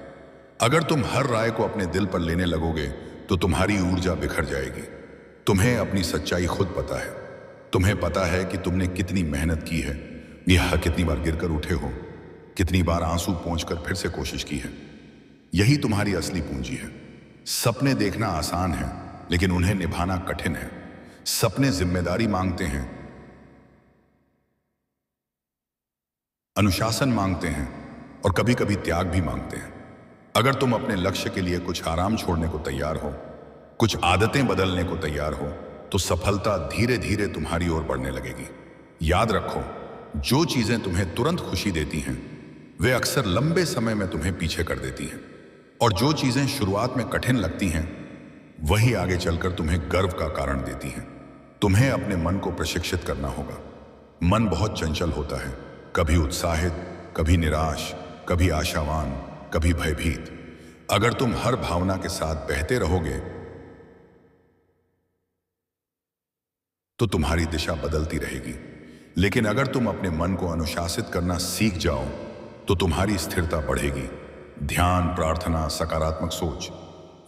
अगर तुम हर राय को अपने दिल पर लेने लगोगे तो तुम्हारी ऊर्जा बिखर जाएगी। तुम्हें अपनी सच्चाई खुद पता है। तुम्हें पता है कि तुमने कितनी मेहनत की है, यह कितनी बार गिरकर उठे हो, कितनी बार आंसू पोंछकर फिर से कोशिश की है। यही तुम्हारी असली पूंजी है। सपने देखना आसान है, लेकिन उन्हें निभाना कठिन है। सपने जिम्मेदारी मांगते हैं, अनुशासन मांगते हैं और कभी कभी त्याग भी मांगते हैं। अगर तुम अपने लक्ष्य के लिए कुछ आराम छोड़ने को तैयार हो, कुछ आदतें बदलने को तैयार हो, तो सफलता धीरे धीरे तुम्हारी ओर बढ़ने लगेगी। याद रखो, जो चीजें तुम्हें तुरंत खुशी देती हैं, वे अक्सर लंबे समय में तुम्हें पीछे कर देती हैं। और जो चीजें शुरुआत में कठिन लगती हैं, वही आगे चलकर तुम्हें गर्व का कारण देती हैं। तुम्हें अपने मन को प्रशिक्षित करना होगा। मन बहुत चंचल होता है, कभी उत्साहित, कभी निराश, कभी आशावान, कभी भयभीत। अगर तुम हर भावना के साथ बहते रहोगे तो तुम्हारी दिशा बदलती रहेगी। लेकिन अगर तुम अपने मन को अनुशासित करना सीख जाओ तो तुम्हारी स्थिरता बढ़ेगी। ध्यान, प्रार्थना, सकारात्मक सोच,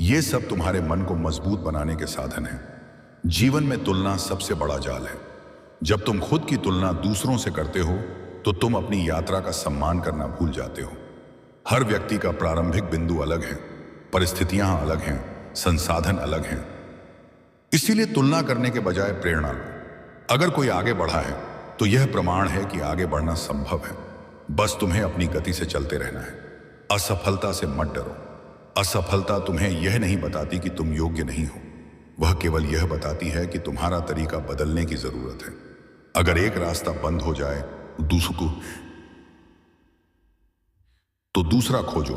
ये सब तुम्हारे मन को मजबूत बनाने के साधन हैं। जीवन में तुलना सबसे बड़ा जाल है। जब तुम खुद की तुलना दूसरों से करते हो तो तुम अपनी यात्रा का सम्मान करना भूल जाते हो। हर व्यक्ति का प्रारंभिक बिंदु अलग है, परिस्थितियां अलग हैं, संसाधन अलग हैं। इसीलिए तुलना करने के बजाय प्रेरणा लो। अगर कोई आगे बढ़ा है तो यह प्रमाण है कि आगे बढ़ना संभव है। बस तुम्हें अपनी गति से चलते रहना है। असफलता से मत डरो। असफलता तुम्हें यह नहीं बताती कि तुम योग्य नहीं हो, वह केवल यह बताती है कि तुम्हारा तरीका बदलने की जरूरत है। अगर एक रास्ता बंद हो जाए तो दूसरा खोजो।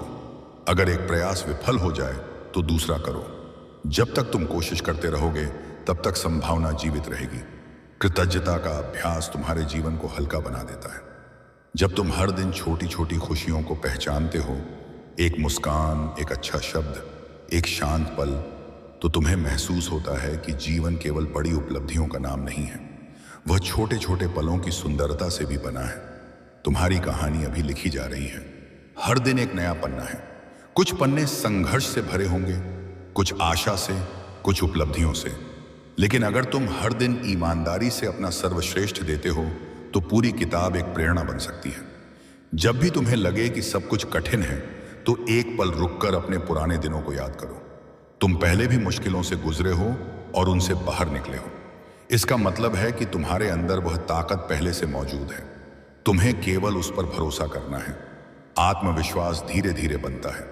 अगर एक प्रयास विफल हो जाए तो दूसरा करो। जब तक तुम कोशिश करते रहोगे तब तक संभावना जीवित रहेगी। कृतज्ञता का अभ्यास तुम्हारे जीवन को हल्का बना देता है। जब तुम हर दिन छोटी छोटी खुशियों को पहचानते हो, एक मुस्कान, एक अच्छा शब्द, एक शांत पल, तो तुम्हें महसूस होता है कि जीवन केवल बड़ी उपलब्धियों का नाम नहीं है, वह छोटे छोटे पलों की सुंदरता से भी बना है। तुम्हारी कहानी अभी लिखी जा रही है। हर दिन एक नया पन्ना है। कुछ पन्ने संघर्ष से भरे होंगे, कुछ आशा से, कुछ उपलब्धियों से। लेकिन अगर तुम हर दिन ईमानदारी से अपना सर्वश्रेष्ठ देते हो तो पूरी किताब एक प्रेरणा बन सकती है। जब भी तुम्हें लगे कि सब कुछ कठिन है तो एक पल रुककर अपने पुराने दिनों को याद करो। तुम पहले भी मुश्किलों से गुजरे हो और उनसे बाहर निकले हो। इसका मतलब है कि तुम्हारे अंदर वह ताकत पहले से मौजूद है। तुम्हें केवल उस पर भरोसा करना है। आत्मविश्वास धीरे धीरे बनता है।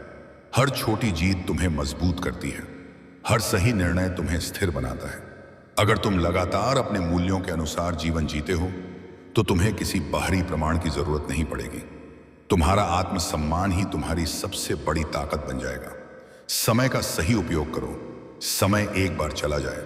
हर छोटी जीत तुम्हें मजबूत करती है। हर सही निर्णय तुम्हें स्थिर बनाता है। अगर तुम लगातार अपने मूल्यों के अनुसार जीवन जीते हो तो तुम्हें किसी बाहरी प्रमाण की जरूरत नहीं पड़ेगी। तुम्हारा आत्मसम्मान ही तुम्हारी सबसे बड़ी ताकत बन जाएगा। समय का सही उपयोग करो। समय एक बार चला जाए